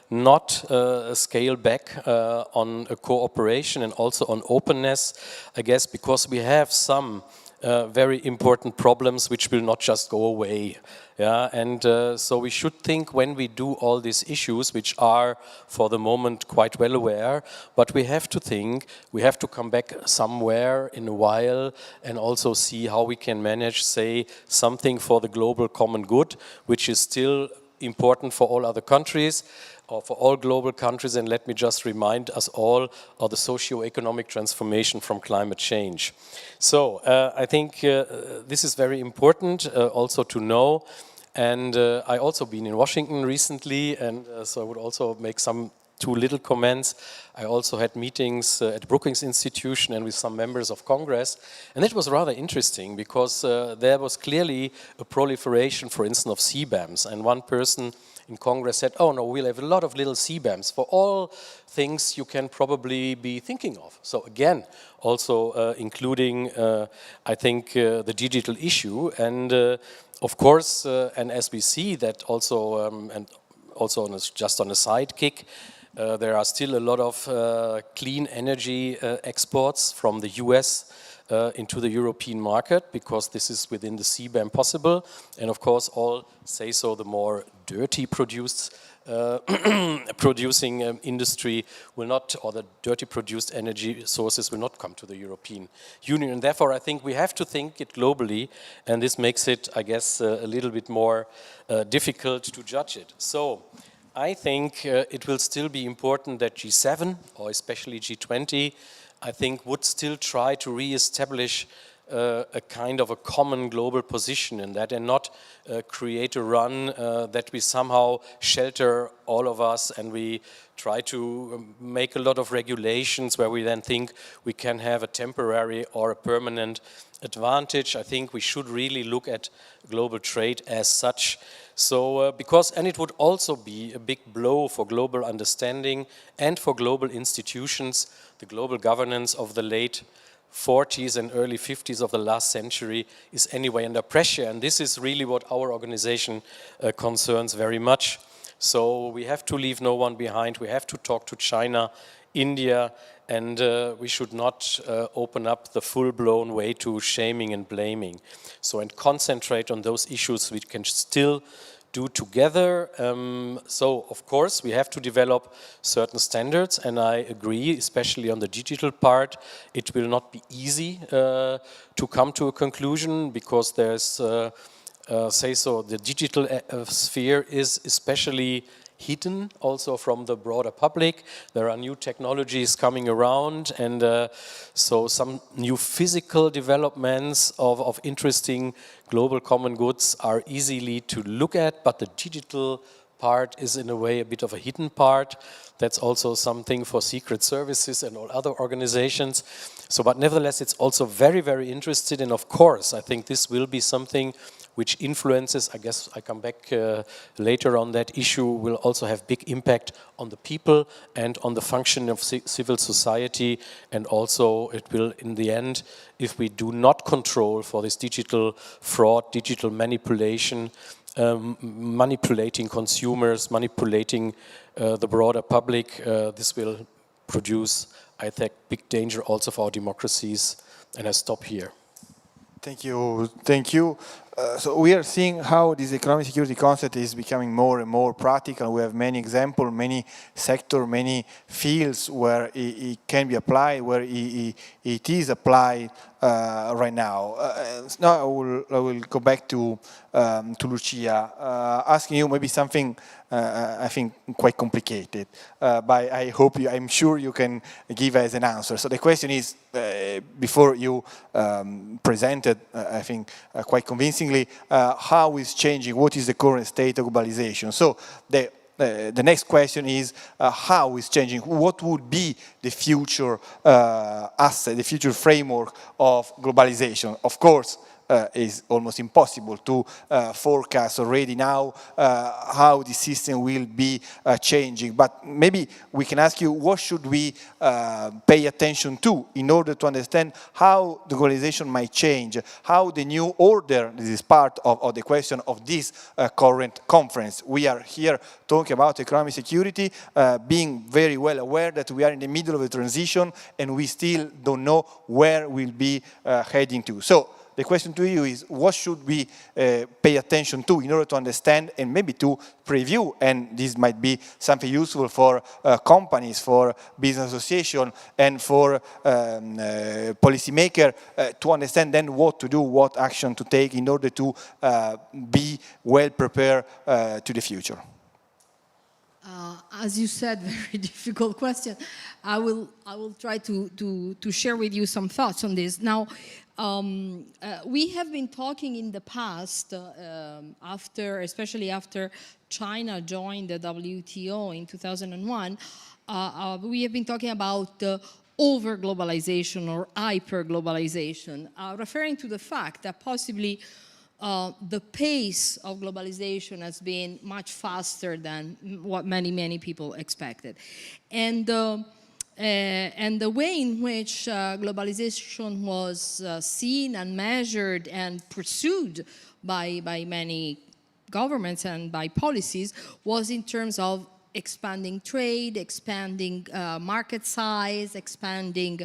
not scale back on a cooperation and also on openness, I guess, because we have some very important problems which will not just go away. Yeah, and so we should think when we do all these issues, which are for the moment quite well aware, but we have to think, we have to come back somewhere in a while and also see how we can manage, say, something for the global common good, which is still important for all other countries, or for all global countries, and let me just remind us all of the socio-economic transformation from climate change. So I think this is very important also to know, and I also been in Washington recently, and so I would also make two little comments. I also had meetings at Brookings Institution and with some members of Congress, and it was rather interesting because there was clearly a proliferation, for instance, of CBAMs, and one person in Congress said, "Oh no, we'll have a lot of little CBAMs for all things you can probably be thinking of." So again, also including, I think, the digital issue, and of course, and as we see that also, and also just on a sidekick, there are still a lot of clean energy exports from the US into the European market, because this is within the CBAM possible, and of course all say so the more dirty producing industry will not, or the dirty produced energy sources will not come to the European Union, and therefore I think we have to think it globally, and this makes it, I guess, a little bit more difficult to judge it. So I think it will still be important that G7, or especially G20, I think would still try to re-establish a kind of a common global position in that, and not create a run that we somehow shelter all of us and we try to make a lot of regulations where we then think we can have a temporary or a permanent advantage. I think we should really look at global trade as such. So, and it would also be a big blow for global understanding and for global institutions. The global governance of the late 40s and early 50s of the last century is anyway under pressure, and this is really what our organization concerns very much. So we have to leave no one behind. We have to talk to China, India, and we should not open up the full-blown way to shaming and blaming. So, and concentrate on those issues we can still do together. So, of course, we have to develop certain standards, and I agree, especially on the digital part, it will not be easy to come to a conclusion, because there's, the digital sphere is especially hidden also from the broader public. There are new technologies coming around, and so some new physical developments of interesting global common goods are easily to look at, but the digital part is in a way a bit of a hidden part. That's also something for secret services and all other organizations. So, but nevertheless, it's also very, very interested, and of course, I think this will be something which influences, I guess I come back later on that issue, will also have big impact on the people and on the function of civil society, and also it will, in the end, if we do not control for this digital fraud, digital manipulation, manipulating consumers, manipulating the broader public, this will produce, I think, big danger also for our democracies, and I stop here. Thank you. Thank you. So we are seeing how this economic security concept is becoming more and more practical. We have many examples, many sectors, many fields where it can be applied, where it is applied right now. Now I will go back to Lucia, asking you maybe something I think quite complicated, but I'm sure you can give us an answer. So the question is, before you presented, I think quite convincingly, how is changing, what is the current state of globalization? So the next question is, how is changing, what would be the future asset, the future framework of globalization? Of course, is almost impossible to forecast already now how the system will be changing. But maybe we can ask you, what should we pay attention to in order to understand how the globalization might change, how the new order, this is part of the question of this current conference. We are here talking about economic security, being very well aware that we are in the middle of a transition and we still don't know where we'll be heading to. So the question to you is, what should we pay attention to in order to understand and maybe to preview, and this might be something useful for companies, for business association, and for policymakers to understand then what to do, what action to take in order to be well prepared to the future? As you said, very difficult question. I will try to share with you some thoughts on this. Now, we have been talking in the past, especially after China joined the WTO in 2001, we have been talking about over-globalization or hyper-globalization, referring to the fact that possibly the pace of globalization has been much faster than what many people expected. And the way in which globalization was seen and measured and pursued by many governments and by policies was in terms of expanding trade, expanding market size, expanding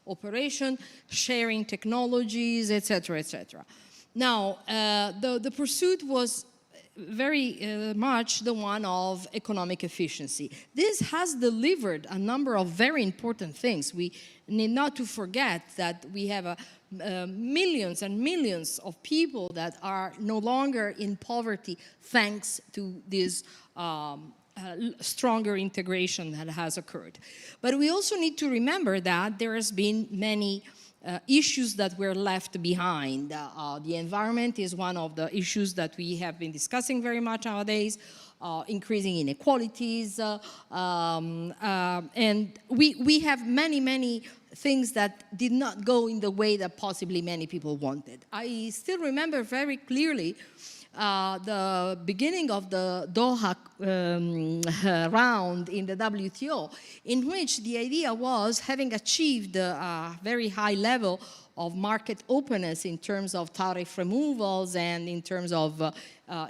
operation, sharing technologies, etc., etc. Now, the pursuit was very much the one of economic efficiency. This has delivered a number of very important things. We need not to forget that we have millions and millions of people that are no longer in poverty thanks to this stronger integration that has occurred. But we also need to remember that there has been many issues that were left behind. The environment is one of the issues that we have been discussing very much nowadays, increasing inequalities, and we have many things that did not go in the way that possibly many people wanted. I still remember very clearly the beginning of the Doha round in the WTO, in which the idea was, having achieved a very high level of market openness in terms of tariff removals and in terms of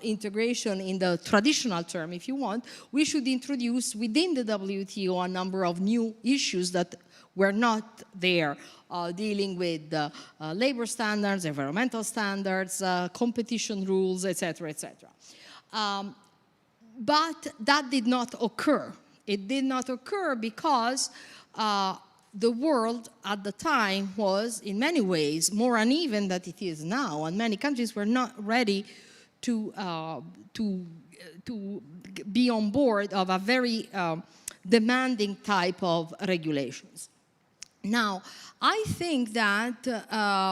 integration in the traditional term, if you want, we should introduce within the WTO a number of new issues that were not there, dealing with labor standards, environmental standards, competition rules, etc., etc. But that did not occur. It did not occur because the world at the time was, in many ways, more uneven than it is now, and many countries were not ready to be on board of a very demanding type of regulations. Now, I think that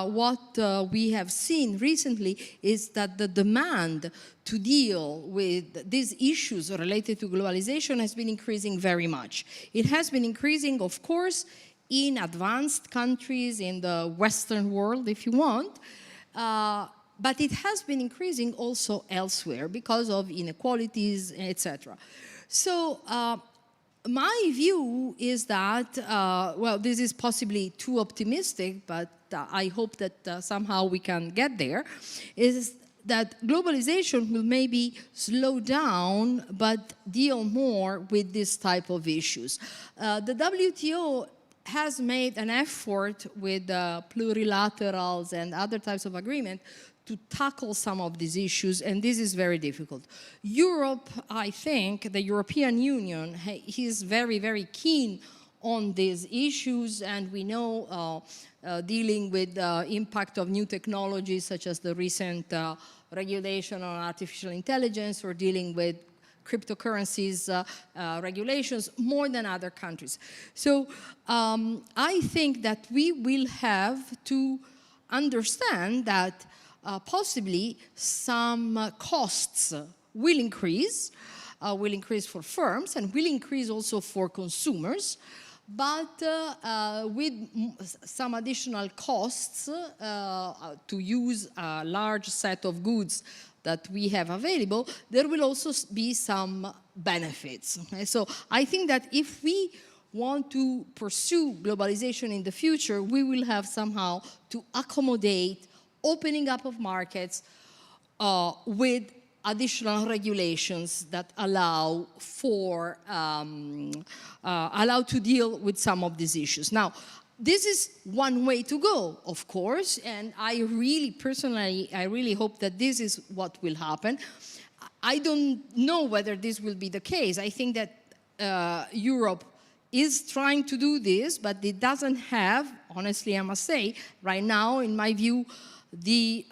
what we have seen recently is that the demand to deal with these issues related to globalization has been increasing very much. It has been increasing, of course, in advanced countries, in the Western world, if you want, but it has been increasing also elsewhere because of inequalities, etc. So, my view is that, well, this is possibly too optimistic, but I hope that somehow we can get there, is that globalization will maybe slow down but deal more with this type of issues. The WTO has made an effort with plurilaterals and other types of agreement to tackle some of these issues, and this is very difficult. Europe, I think, the European Union, is very keen on these issues, and we know dealing with the impact of new technologies, such as the recent regulation on artificial intelligence, or dealing with cryptocurrencies regulations more than other countries. So I think that we will have to understand that possibly some costs will increase for firms and will increase also for consumers, but with some additional costs to use a large set of goods that we have available, there will also be some benefits. Okay? So I think that if we want to pursue globalization in the future, we will have somehow to accommodate opening up of markets with additional regulations that allow for allow to deal with some of these issues. Now, this is one way to go, of course, and I really hope that this is what will happen. I don't know whether this will be the case. I think that Europe is trying to do this, but it doesn't have, honestly I must say, right now, in my view, the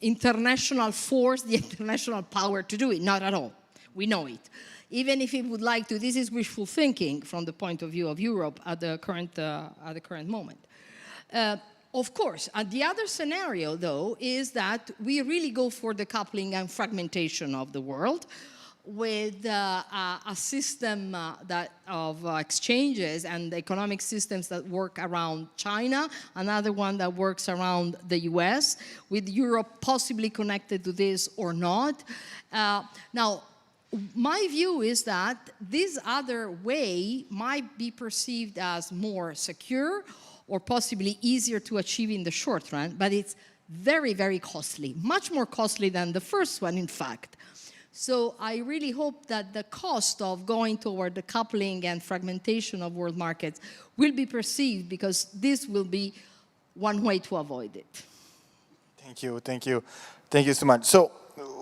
international force, the international power to do it. Not at all. We know it. Even if it would like to, this is wishful thinking from the point of view of Europe at the current moment. Of course, the other scenario, though, is that we really go for the coupling and fragmentation of the world, with a system of exchanges and economic systems that work around China, another one that works around the US, with Europe possibly connected to this or not. Now, my view is that this other way might be perceived as more secure or possibly easier to achieve in the short run, but it's very costly, much more costly than the first one, in fact. So I really hope that the cost of going toward the coupling and fragmentation of world markets will be perceived, because this will be one way to avoid it. Thank you so much. So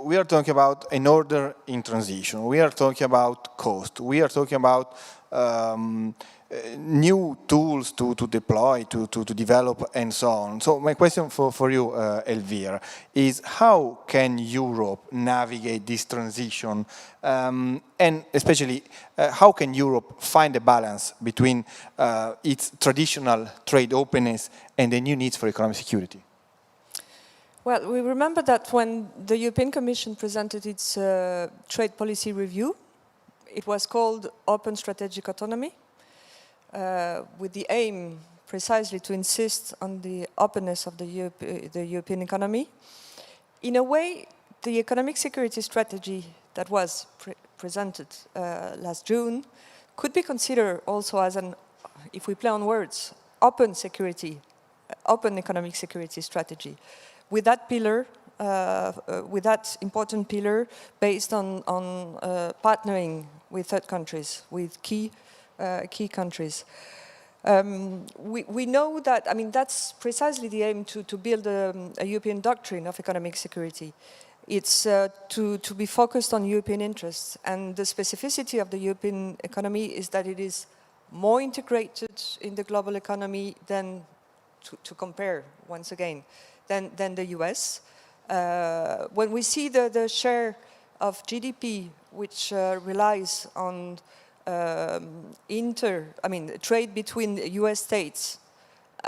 we are talking about an order in transition. We are talking about cost. We are talking about new tools to deploy, to develop, and so on. So my question for you, Elvira, is how can Europe navigate this transition, and especially how can Europe find a balance between its traditional trade openness and the new needs for economic security? Well, we remember that when the European Commission presented its trade policy review, it was called Open Strategic Autonomy, with the aim precisely to insist on the openness of the European economy. In a way, the economic security strategy that was presented last June could be considered also as an, if we play on words, open security, open economic security strategy. With that pillar, with that important pillar based on partnering with third countries, with key countries. We know that, I mean, that's precisely the aim to build a European doctrine of economic security. It's to be focused on European interests. And the specificity of the European economy is that it is more integrated in the global economy than, to compare once again, than the US. When we see the share of GDP which relies on trade between US states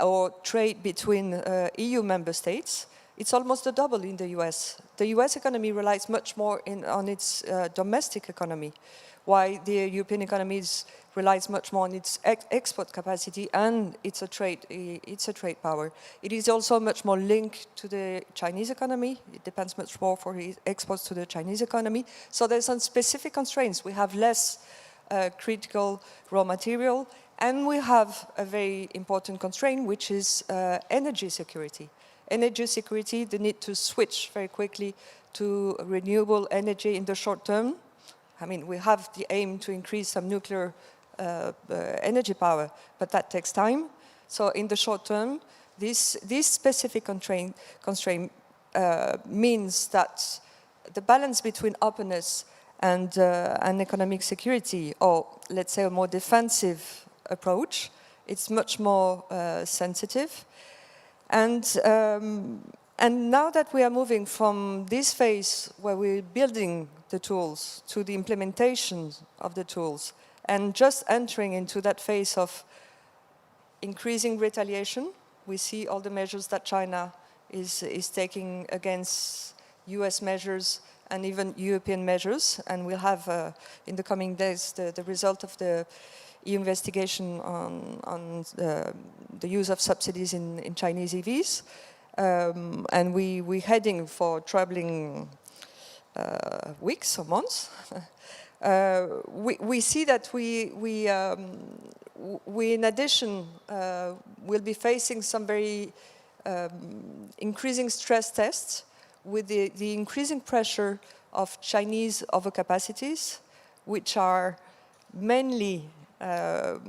or trade between EU member states, it's almost a double in the US. The US economy relies much more on its domestic economy, while the European economy relies much more on its export capacity, and it's a trade power. It is also much more linked to the Chinese economy. It depends much more for its exports to the Chinese economy. So there's some specific constraints. We have less critical raw material, and we have a very important constraint, which is energy security. Energy security, the need to switch very quickly to renewable energy in the short term. I mean, we have the aim to increase some nuclear energy power, but that takes time. So in the short term, this specific constraint means that the balance between openness and economic security, or let's say a more defensive approach, it's much more sensitive. And now that we are moving from this phase where we're building the tools to the implementation of the tools, and just entering into that phase of increasing retaliation, we see all the measures that China is taking against US measures and even European measures, and we'll have in the coming days the result of the EU investigation on the use of subsidies in Chinese EVs, and we're heading for troubling weeks or months. We see that we in addition will be facing some very increasing stress tests with the increasing pressure of Chinese overcapacities, which are mainly are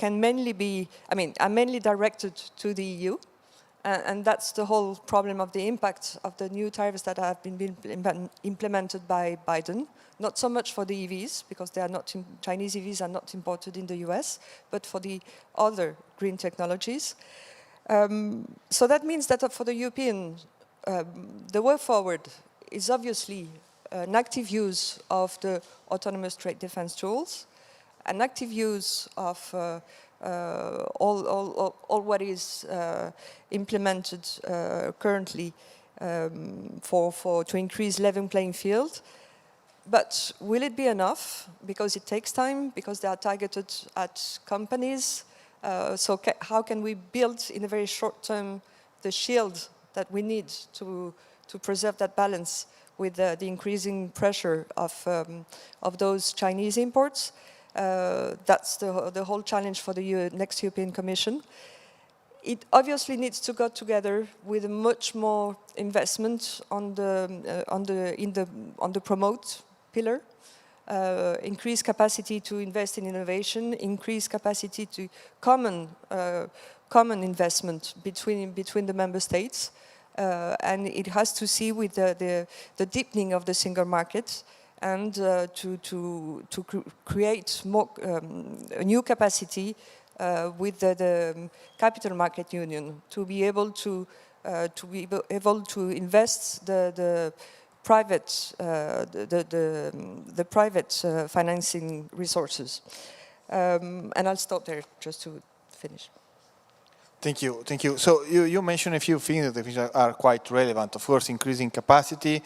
mainly directed to the EU, and that's the whole problem of the impact of the new tariffs that have been implemented by Biden. Not so much for the EVs, because they are not Chinese EVs are not imported in the US, but for the other green technologies. So that means that for the European, the way forward is obviously an active use of the autonomous trade defense tools, an active use of all what is implemented currently to increase level playing field. But will it be enough? Because it takes time, because they are targeted at companies. So how can we build in a very short term the shield that we need to preserve that balance with the increasing pressure of those Chinese imports? That's the whole challenge for the next European Commission. It obviously needs to go together with much more investment on the promote pillar, increase capacity to invest in innovation, increase capacity to common investment between the member states, and it has to see with the deepening of the single market and to create more a new capacity with the capital market union to be able to invest the private financing resources. And I'll stop there just to finish. Thank you, thank you. So you mentioned a few things that I think are quite relevant. Of course, increasing capacity,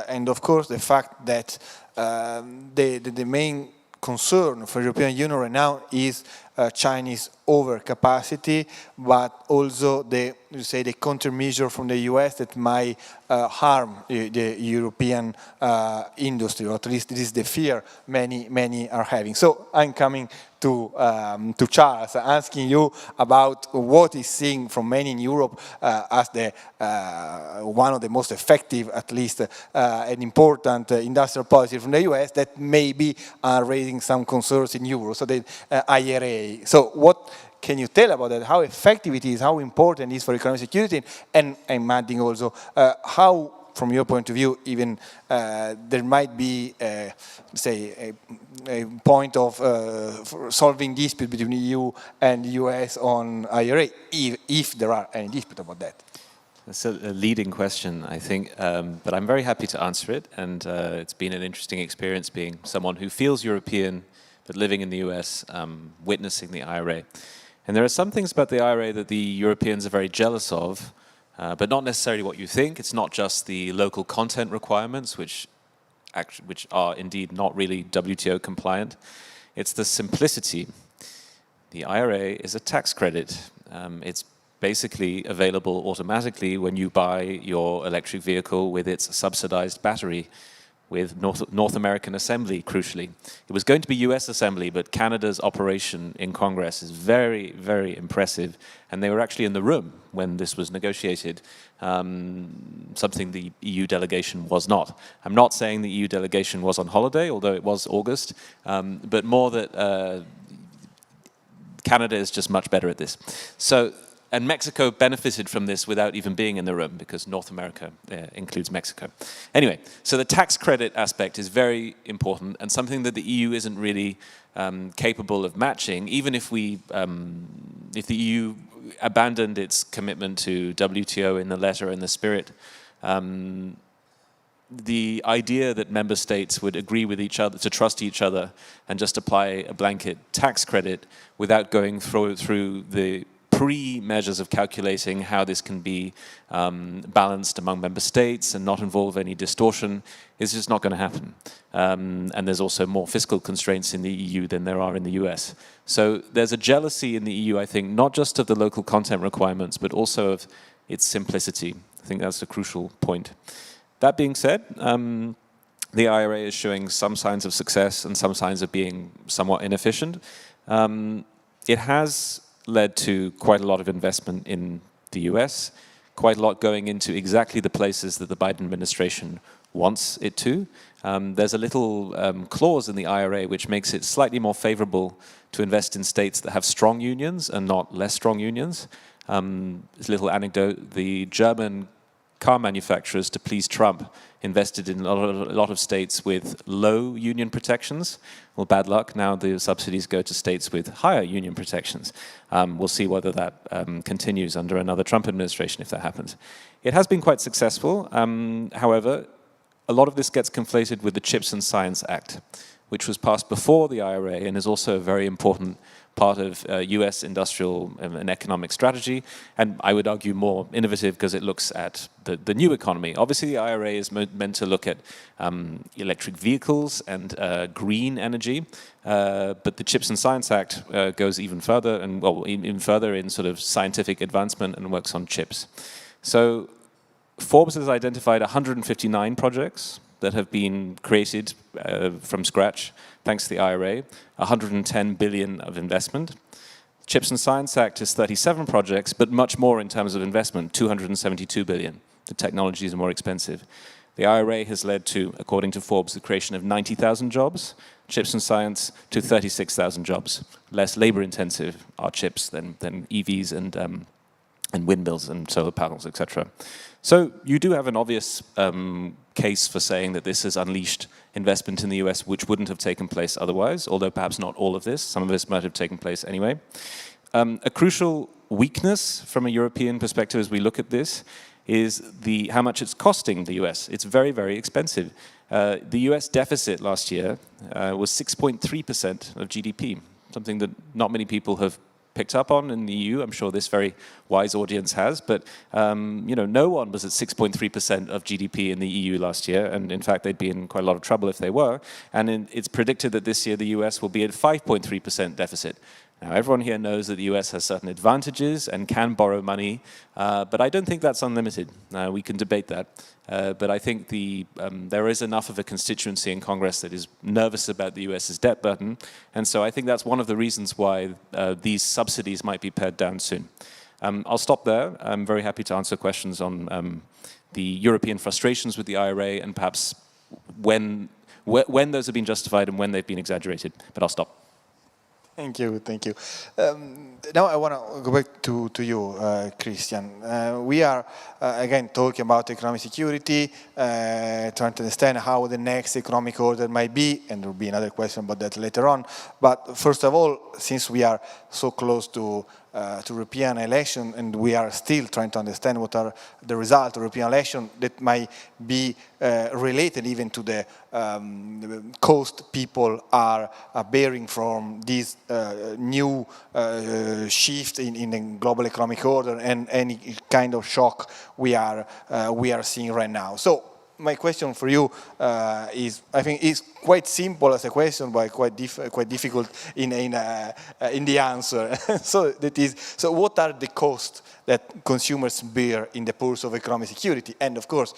and of course the fact that the main concern for European Union right now is Chinese overcapacity, but also the countermeasure from the US that might harm the European industry, or at least this is the fear many are having. So I'm coming to Charles, asking you about what he's seeing from many in Europe as the one of the most effective, at least, and important industrial policy from the US that maybe are raising some concerns in Europe. So the IRA. So what can you tell about that? How effective it is? How important it is for economic security? And I'm adding also how, from your point of view, even there might be, say, a point of solving dispute between the EU and the US on IRA, if there are any dispute about that. That's a leading question, I think, but I'm very happy to answer it, and it's been an interesting experience being someone who feels European but living in the US, witnessing the IRA. And there are some things about the IRA that the Europeans are very jealous of, but not necessarily what you think. It's not just the local content requirements, which are indeed not really WTO compliant. It's the simplicity. The IRA is a tax credit. It's basically available automatically when you buy your electric vehicle with its subsidized battery, with North American assembly, crucially. It was going to be US assembly, but Canada's operation in Congress is very, very impressive. And they were actually in the room when this was negotiated, something the EU delegation was not. I'm not saying the EU delegation was on holiday, although it was August, but more that Canada is just much better at this. So, and Mexico benefited from this without even being in the room, because North America includes Mexico. Anyway, so the tax credit aspect is very important, and something that the EU isn't really capable of matching, even if the EU abandoned its commitment to WTO in the letter and the spirit. The idea that member states would agree with each other, to trust each other, and just apply a blanket tax credit without going through the pre-measures of calculating how this can be balanced among member states and not involve any distortion is just not going to happen. And there's also more fiscal constraints in the EU than there are in the US. So there's a jealousy in the EU, I think, not just of the local content requirements, but also of its simplicity. I think that's a crucial point. That being said, the IRA is showing some signs of success and some signs of being somewhat inefficient. It has led to quite a lot of investment in the US, quite a lot going into exactly the places that the Biden administration wants it to. There's a little clause in the IRA which makes it slightly more favorable to invest in states that have strong unions and not less strong unions. This little anecdote, the German car manufacturers, to please Trump, invested in a lot of states with low union protections. Well, bad luck. Now the subsidies go to states with higher union protections. We'll see whether that continues under another Trump administration, if that happens. It has been quite successful. However, a lot of this gets conflated with the Chips and Science Act, which was passed before the IRA and is also a very important part of US industrial and economic strategy, and I would argue more innovative because it looks at the new economy. Obviously, the IRA is meant to look at electric vehicles and green energy, but the Chips and Science Act goes even further, and well, even further in sort of scientific advancement and works on chips. So Forbes has identified 159 projects that have been created from scratch, thanks to the IRA, 110 billion of investment. Chips and Science Act is 37 projects, but much more in terms of investment, 272 billion. The technologies are more expensive. The IRA has led to, according to Forbes, the creation of 90,000 jobs, Chips and Science to 36,000 jobs. Less labor intensive are chips than EVs and and windmills and solar panels, etc. So you do have an obvious case for saying that this has unleashed investment in the US which wouldn't have taken place otherwise, although perhaps not all of this. Some of this might have taken place anyway. A crucial weakness from a European perspective as we look at this is how much it's costing the US. It's very, very expensive. The US deficit last year was 6.3% of GDP, something that not many people have picked up on in the EU. I'm sure this very wise audience has, but no one was at 6.3% of GDP in the EU last year, and in fact they'd be in quite a lot of trouble if they were. And it's predicted that this year the US will be at 5.3% deficit. Now, everyone here knows that the US has certain advantages and can borrow money, but I don't think that's unlimited. We can debate that. But I think there is enough of a constituency in Congress that is nervous about the US's debt burden, and so I think that's one of the reasons why these subsidies might be pared down soon. I'll stop there. I'm very happy to answer questions on the European frustrations with the IRA and perhaps when those have been justified and when they've been exaggerated, but I'll stop. Thank you, thank you. Now I want to go back to you, Christian. We are, again, talking about economic security, trying to understand how the next economic order might be, and there will be another question about that later on. But first of all, since we are so close to European election, and we are still trying to understand what are the results of European election that might be related even to the cost people are bearing from this new shift in the global economic order and any kind of shock we are seeing right now. So my question for you is, I think, is quite simple as a question, but quite difficult in the answer. So what are the costs that consumers bear in the pursuit of economic security? And of course,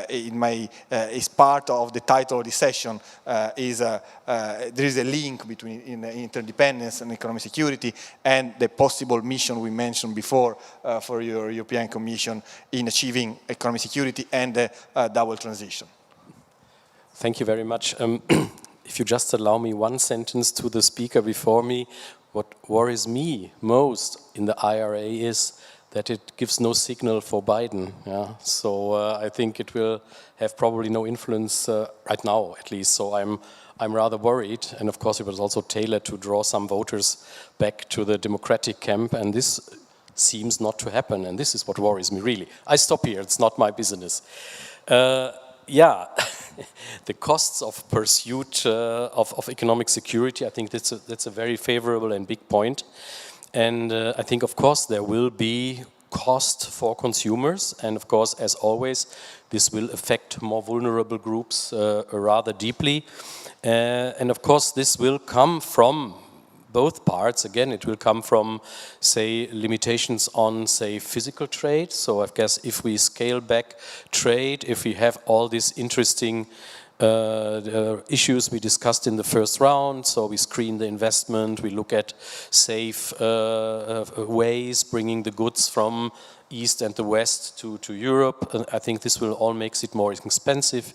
is part of the title of this session there is a link between interdependence and economic security and the possible mission we mentioned before for your European Commission in achieving economic security and double transition. Thank you very much. If you just allow me one sentence to the speaker before me, what worries me most in the IRA is that it gives no signal for Biden. Yeah? So I think it will have probably no influence right now, at least. So I'm rather worried. And of course, it was also tailored to draw some voters back to the Democratic camp. And this seems not to happen. And this is what worries me, really. I stop here. It's not my business. Yeah, the costs of pursuit of economic security, I think that's a very favorable and big point. And I think, of course, there will be cost for consumers. And of course, as always, this will affect more vulnerable groups rather deeply. And of course, this will come from both parts. Again, it will come from, say, limitations on, say, physical trade. So I guess if we scale back trade, if we have all these interesting issues we discussed in the first round, so we screen the investment, we look at safe ways bringing the goods from East and the West to Europe. I think this will all makes it more expensive.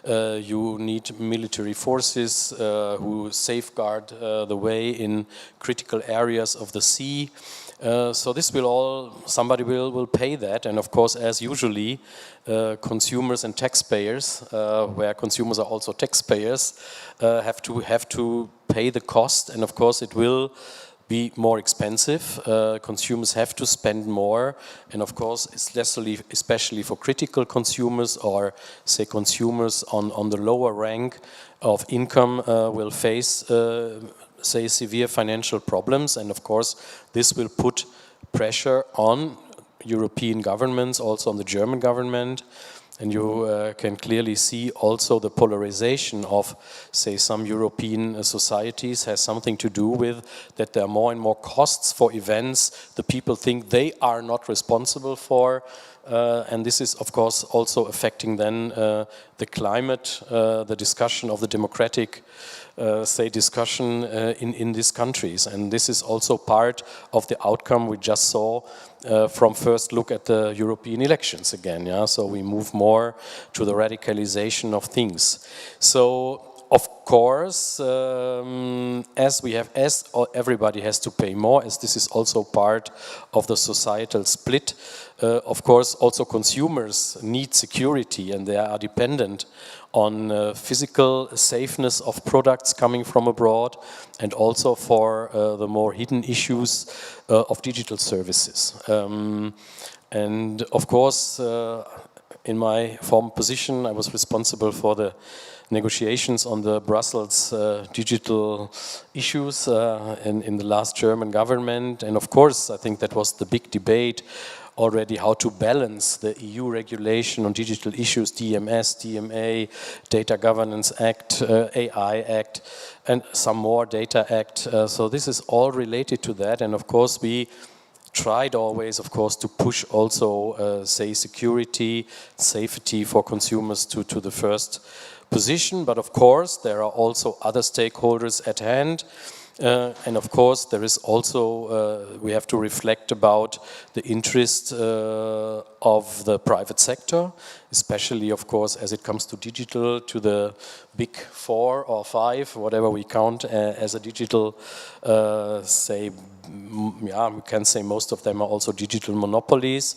You need military forces who safeguard the way in critical areas of the sea. So this will all, somebody will pay that, and of course, as usually, consumers and taxpayers, where consumers are also taxpayers, have to pay the cost, and of course it will be more expensive. Consumers have to spend more, and of course, especially for critical consumers or say consumers on the lower rank of income will face say severe financial problems, and of course this will put pressure on European governments, also on the German government, and you can clearly see also the polarization of, say, some European societies has something to do with that there are more and more costs for events the people think they are not responsible for, and this is of course also affecting then the climate, the discussion of the democratic say discussion in these countries, and this is also part of the outcome we just saw from first look at the European elections again. Yeah, so we move more to the radicalization of things. So of course, as everybody has to pay more, as this is also part of the societal split, of course, also consumers need security, and they are dependent on physical safeness of products coming from abroad, and also for the more hidden issues of digital services. And of course, in my former position, I was responsible for the negotiations on the Brussels digital issues in the last German government. And of course, I think that was the big debate already, how to balance the EU regulation on digital issues, DMS, DMA, Data Governance Act, AI Act, and some more Data Act. So this is all related to that. And of course, we tried always, of course, to push also, say, security, safety for consumers to the first position. But of course, there are also other stakeholders at hand. And of course, there is also, we have to reflect about the interest of the private sector, especially, of course, as it comes to digital, to the big 4 or 5, whatever we count as a digital, say, yeah, we can say most of them are also digital monopolies.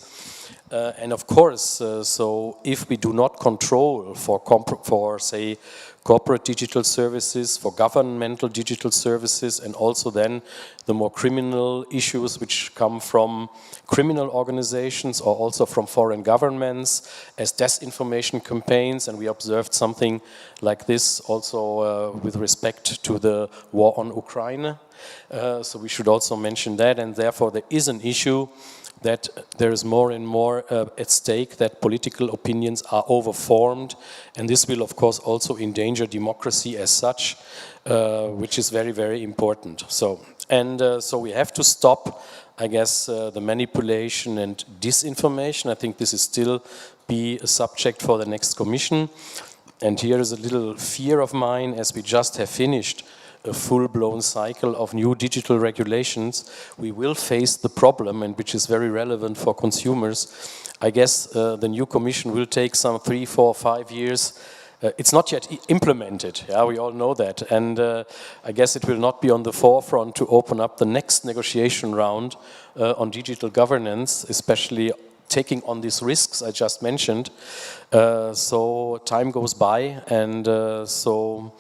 And of course, so if we do not control for say, corporate digital services, for governmental digital services, and also then the more criminal issues which come from criminal organizations or also from foreign governments as disinformation campaigns, and we observed something like this also with respect to the war on Ukraine. So we should also mention that, and therefore there is an issue that there is more and more at stake, that political opinions are overformed, and this will of course also endanger democracy as such, which is very, very important. So, and so we have to stop, I guess, the manipulation and disinformation. I think this is still be a subject for the next Commission. And here is a little fear of mine, as we just have finished a full-blown cycle of new digital regulations, we will face the problem, and which is very relevant for consumers. I guess the new Commission will take some 3, 4, 5 years. It's not yet implemented, yeah, we all know that. And I guess it will not be on the forefront to open up the next negotiation round on digital governance, especially taking on these risks I just mentioned. So time goes by, and so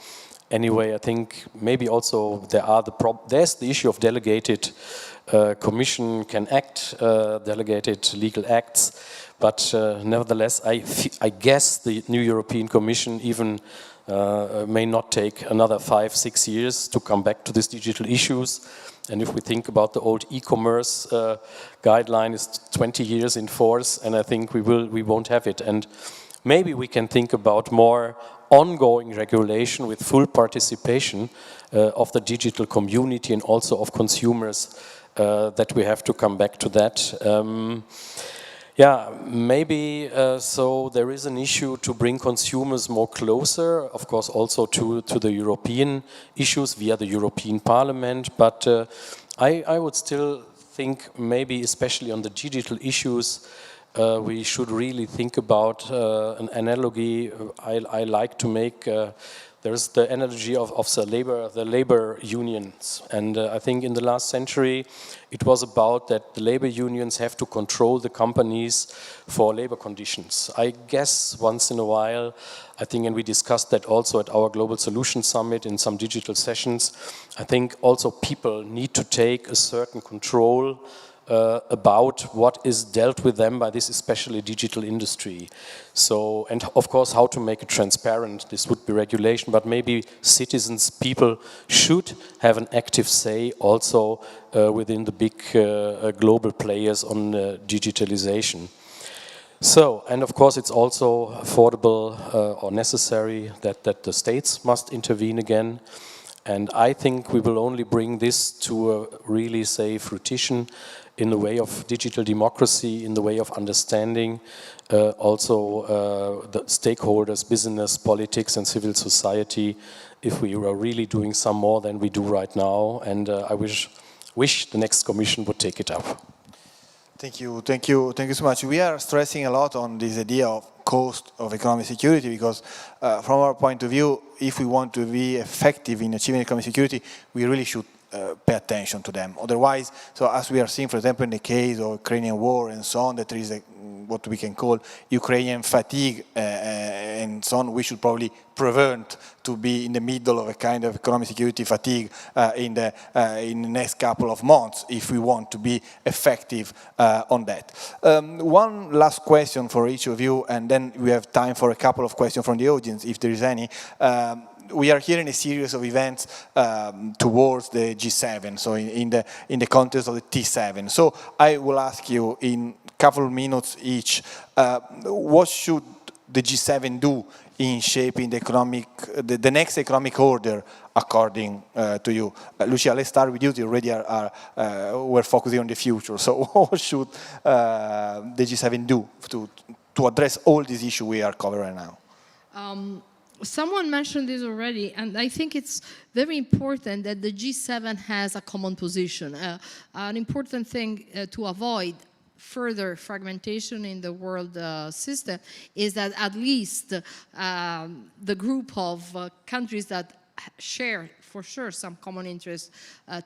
anyway, I think maybe also there's the issue of delegated Commission can act, delegated legal acts, but nevertheless, I guess the new European Commission even may not take another 5, 6 years to come back to these digital issues. And if we think about the old e-commerce guideline, is 20 years in force, and I think we won't have it. And maybe we can think about more ongoing regulation with full participation of the digital community and also of consumers, that we have to come back to that. Yeah, maybe so there is an issue to bring consumers more closer, of course also to the European issues via the European Parliament, but I would still think maybe especially on the digital issues we should really think about an analogy I like to make. There's the analogy of the labor unions, and I think in the last century it was about that the labor unions have to control the companies for labor conditions. I guess once in a while, I think, and we discussed that also at our Global Solutions Summit in some digital sessions, I think also people need to take a certain control about what is dealt with them by this especially digital industry. So, and of course how to make it transparent, this would be regulation, but maybe citizens, people should have an active say also within the big global players on digitalization. So, and of course it's also affordable or necessary that the states must intervene again. And I think we will only bring this to a really, say, fruition in the way of digital democracy, in the way of understanding also the stakeholders, business, politics and civil society, if we are really doing some more than we do right now. And I wish the next Commission would take it up. Thank you so much. We are stressing a lot on this idea of cost of economic security because from our point of view, if we want to be effective in achieving economic security, we really should pay attention to them. Otherwise, so as we are seeing, for example, in the case of Ukrainian war and so on, that there is what we can call Ukrainian fatigue and so on, we should probably prevent to be in the middle of a kind of economic security fatigue in the next couple of months if we want to be effective on that. One last question for each of you, and then we have time for a couple of questions from the audience, if there is any. We are here in a series of events towards the G7, so in the context of the T7. So I will ask you in a couple of minutes each, what should the G7 do in shaping the next economic order according to you? Lucia, let's start with you. You already we're focusing on the future. So what should the G7 do to address all these issues we are covering now? Someone mentioned this already, and I think it's very important that the G7 has a common position. An important thing to avoid further fragmentation in the world system is that at least the group of countries that share for sure some common interests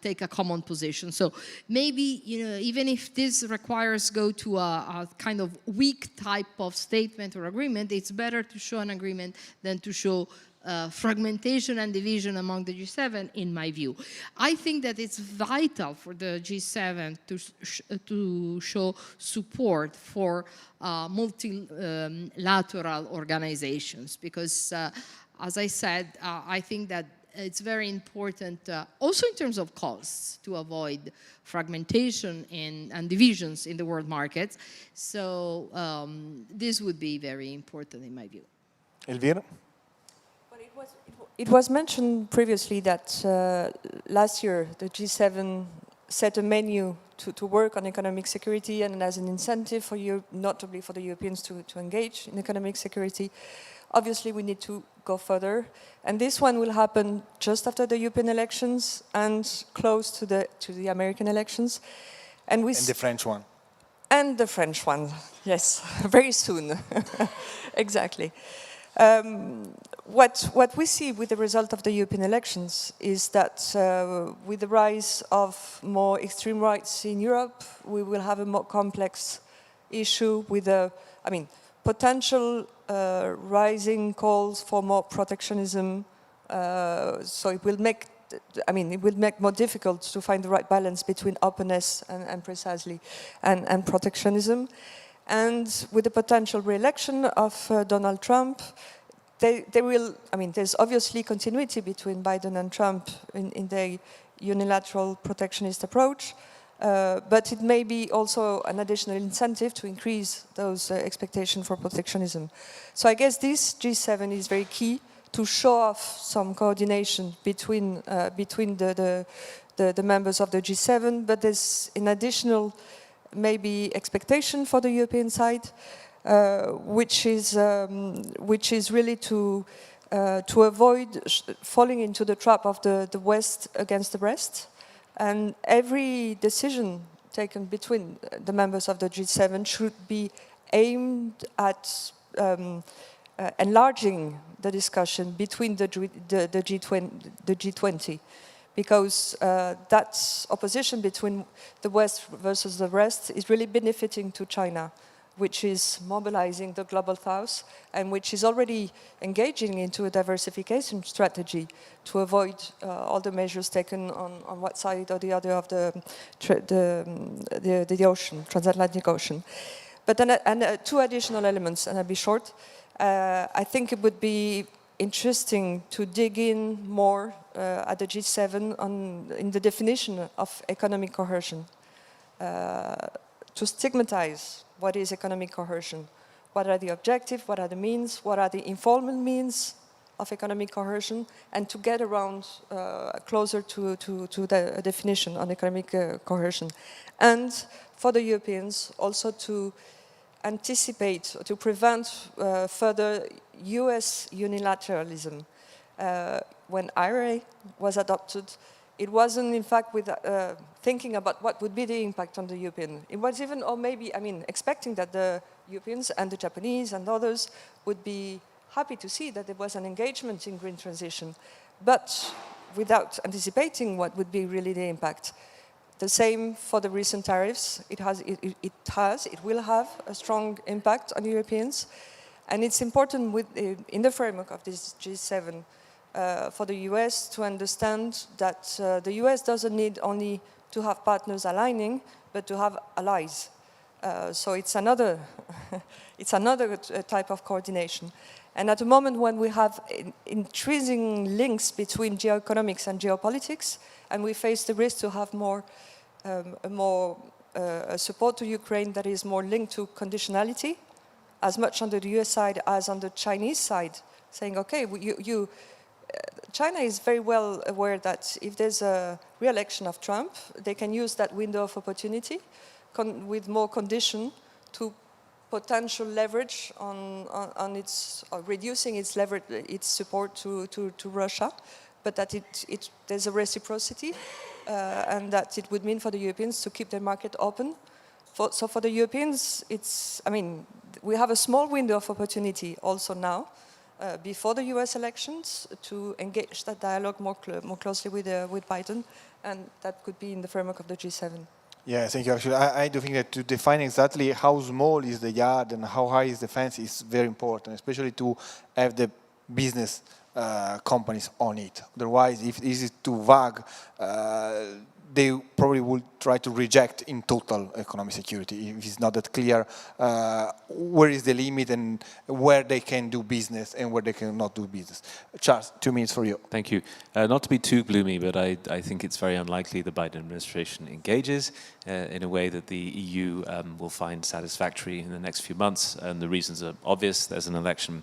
take a common position. So maybe, even if this requires go to a kind of weak type of statement or agreement, it's better to show an agreement than to show fragmentation and division among the G7, in my view. I think that it's vital for the G7 to show support for multilateral organizations because, as I said, I think that it's very important, also in terms of costs, to avoid fragmentation and divisions in the world markets. So this would be very important in my view. Elvira? But it was mentioned previously that last year the G7 set a menu to work on economic security and as an incentive for notably for the Europeans to engage in economic security. Obviously, we need to go further, and this one will happen just after the European elections and close to the American elections, and the French one. And the French one, yes, very soon, exactly. What we see with the result of the European elections is that with the rise of more extreme rights in Europe, we will have a more complex issue with potential rising calls for more protectionism. So it will make more difficult to find the right balance between openness and protectionism. And with the potential re-election of Donald Trump, there's obviously continuity between Biden and Trump in the unilateral protectionist approach. But it may be also an additional incentive to increase those expectations for protectionism. So I guess this G7 is very key to show off some coordination between the members of the G7, but there's an additional maybe expectation for the European side, which is really to avoid falling into the trap of the West against the rest. And every decision taken between the members of the G7 should be aimed at enlarging the discussion between the G20, because that opposition between the West versus the rest is really benefiting to China, which is mobilizing the global south and which is already engaging into a diversification strategy to avoid all the measures taken on one side or the other of the ocean, transatlantic ocean. But then two additional elements, and I'll be short. I think it would be interesting to dig in more at the G7 in the definition of economic cohesion, to stigmatize what is economic cohesion, what are the objectives, what are the means, what are the informal means of economic cohesion, and to get around closer to the definition on economic cohesion. And for the Europeans also to anticipate, to prevent further US unilateralism. When IRA was adopted, it wasn't in fact thinking about what would be the impact on the European. It was even, or maybe, I mean, expecting that the Europeans and the Japanese and others would be happy to see that there was an engagement in green transition, but without anticipating what would be really the impact. The same for the recent tariffs. It will have a strong impact on Europeans. And it's important in the framework of this G7 for the US to understand that the US doesn't need only to have partners aligning, but to have allies. So it's another, it's another type of coordination. And at the moment when we have increasing links between geoeconomics and geopolitics, and we face the risk to have more support to Ukraine that is more linked to conditionality, as much on the US side as on the Chinese side, saying, okay, China is very well aware that if there's a re-election of Trump, they can use that window of opportunity with more condition to potential leverage on its reducing its leverage, its support to Russia, but that there's a reciprocity, and that it would mean for the Europeans to keep their market open. So for the Europeans, I mean, we have a small window of opportunity also now, before the US elections, to engage that dialogue more closely with Biden, and that could be in the framework of the G7. Yeah, thank you. Actually, I do think that to define exactly how small is the yard and how high is the fence is very important, especially to have the business companies on it. Otherwise, if it is too vague, they probably will try to reject in total economic security if it's not that clear where is the limit and where they can do business and where they cannot do business. Charles, 2 minutes for you. Thank you. Not to be too gloomy, but I think it's very unlikely the Biden administration engages in a way that the EU will find satisfactory in the next few months, and the reasons are obvious. There's an election.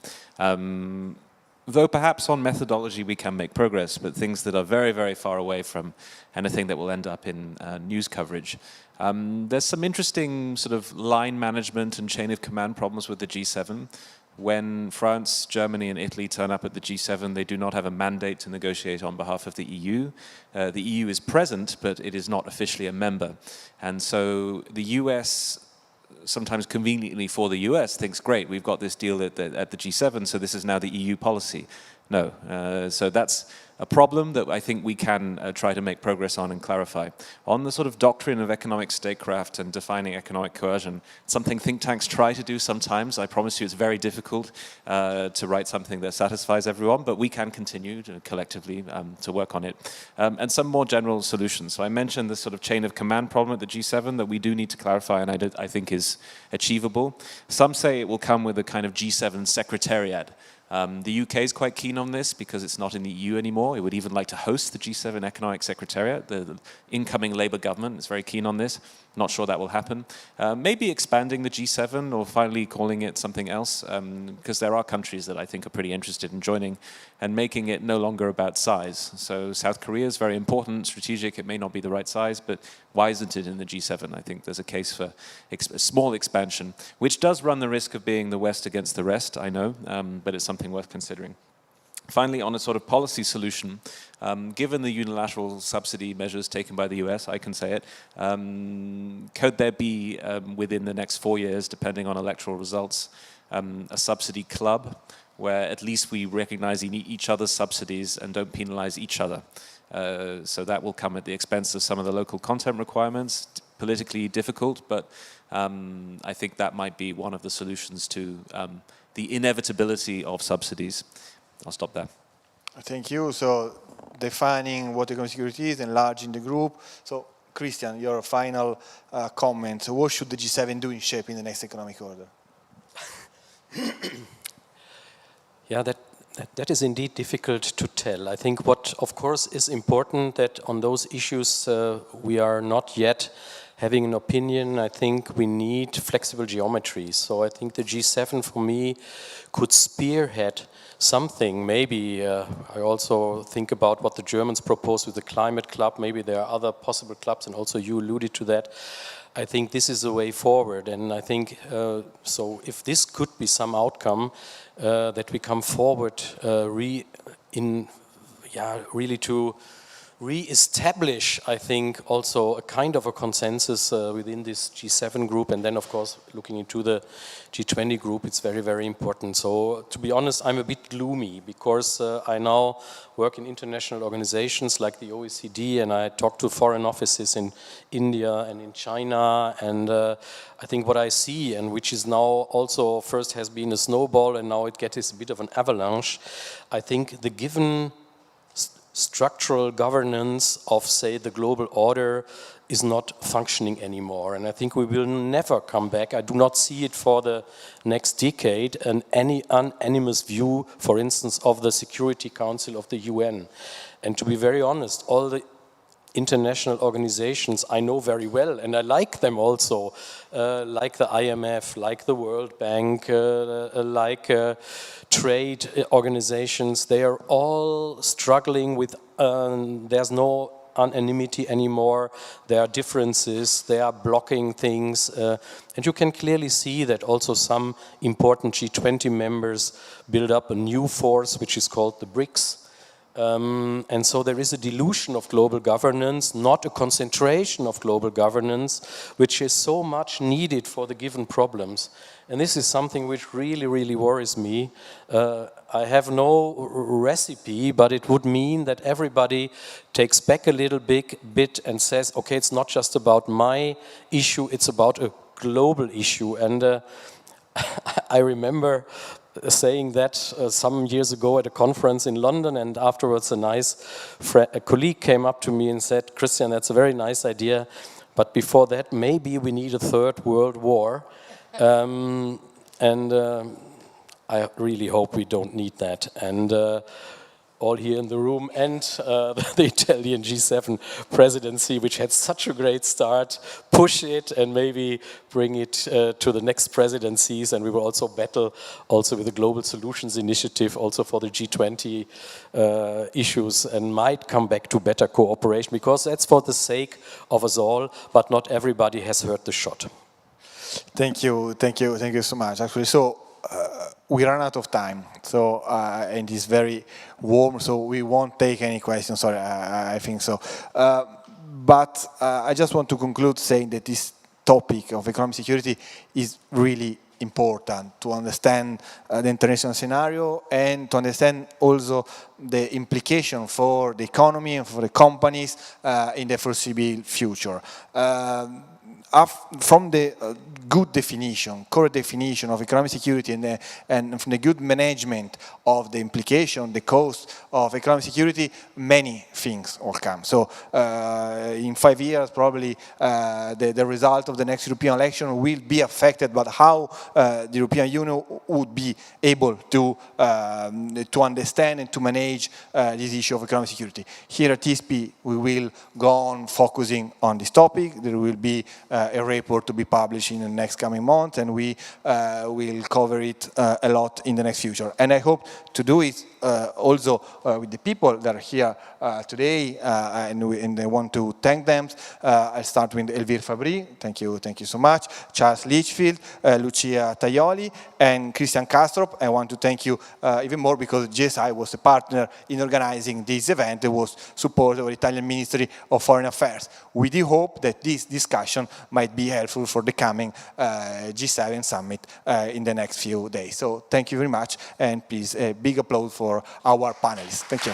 Though perhaps on methodology we can make progress, but things that are very, very far away from anything that will end up in news coverage. There's some interesting sort of line management and chain of command problems with the G7. When France, Germany and Italy turn up at the G7, they do not have a mandate to negotiate on behalf of the EU. The EU is present, but it is not officially a member. And so the US, sometimes conveniently for the US, thinks, great, we've got this deal at the G7, so this is now the EU policy. No. So that's a problem that I think we can try to make progress on and clarify. On the sort of doctrine of economic statecraft and defining economic coercion, something think tanks try to do sometimes. I promise you it's very difficult to write something that satisfies everyone, but we can continue collectively to work on it. And some more general solutions. So I mentioned the sort of chain of command problem at the G7 that we do need to clarify, and I think is achievable. Some say it will come with a kind of G7 secretariat. The UK is quite keen on this because it's not in the EU anymore. It would even like to host the G7 Economic Secretariat. The incoming Labour government is very keen on this. Not sure that will happen. Maybe expanding the G7 or finally calling it something else, because there are countries that I think are pretty interested in joining and making it no longer about size. So South Korea is very important, strategic. It may not be the right size, but why isn't it in the G7? I think there's a case for a small expansion, which does run the risk of being the West against the rest, I know, but it's something worth considering. Finally, on a sort of policy solution, given the unilateral subsidy measures taken by the US, I can say it, could there be, within the next 4 years, depending on electoral results, a subsidy club where at least we recognize each other's subsidies and don't penalize each other? So that will come at the expense of some of the local content requirements, politically difficult, but I think that might be one of the solutions to the inevitability of subsidies. I'll stop there. Thank you. So defining what economic security is, enlarging the group. So Christian, your final comment. What should the G7 do in shaping the next economic order? Yeah, that is indeed difficult to tell. I think what, of course, is important that on those issues we are not yet having an opinion. I think we need flexible geometry. So I think the G7 for me could spearhead something. Maybe I also think about what the Germans proposed with the climate club. Maybe there are other possible clubs, and also you alluded to that. I think this is the way forward, and I think so if this could be some outcome that we come forward really to re-establish, I think, also a kind of a consensus within this G7 group, and then, of course, looking into the G20 group, it's very, very important. So, to be honest, I'm a bit gloomy, because I now work in international organizations like the OECD, and I talk to foreign offices in India and in China, and I think what I see, and which is now also first has been a snowball, and now it gets a bit of an avalanche, I think the given structural governance of, say, the global order is not functioning anymore. And I think we will never come back. I do not see it for the next decade, and any unanimous view, for instance, of the Security Council of the UN. And to be very honest, all the international organizations I know very well, and I like them also, like the IMF, like the World Bank, like trade organizations. They are all struggling with, there's no unanimity anymore, there are differences, they are blocking things, and you can clearly see that also some important G20 members build up a new force which is called the BRICS. And so there is a dilution of global governance, not a concentration of global governance, which is so much needed for the given problems. And this is something which really, really worries me. I have no recipe, but it would mean that everybody takes back a little bit and says, okay, it's not just about my issue, it's about a global issue. And I remember saying that some years ago at a conference in London, and afterwards a colleague came up to me and said, Christian, that's a very nice idea, but before that maybe we need a third world war. I really hope we don't need that. And all here in the room, and the Italian G7 presidency, which had such a great start, push it and maybe bring it to the next presidencies. And we will also battle also with the Global Solutions Initiative, also for the G20 issues, and might come back to better cooperation, because that's for the sake of us all, but not everybody has heard the shot. Thank you so much. Actually, so we run out of time, so and it's very warm, so we won't take any questions. Sorry, I think so. But I just want to conclude saying that this topic of economic security is really important to understand the international scenario, and to understand also the implication for the economy and for the companies in the foreseeable future. From the good definition, correct definition of economic security, and from the good management of the implication, the cost of economic security, many things will come. So in 5 years, probably the result of the next European election will be affected by how the European Union would be able to understand and to manage this issue of economic security. Here at ISPI, we will go on focusing on this topic. There will be a report to be published in the next coming month, and we will cover it a lot in the next future. And I hope to do it also with the people that are here today, and I want to thank them. I'll start with Elvire Fabry, thank you so much, Charles Litchfield, Lucia Tajoli, and Christian Kastrop. I want to thank you even more because GSI was a partner in organizing this event. It was supported by the Italian Ministry of Foreign Affairs. We do hope that this discussion might be helpful for the coming G7 summit in the next few days. So thank you very much, and please a big applause for our panelists. Thank you.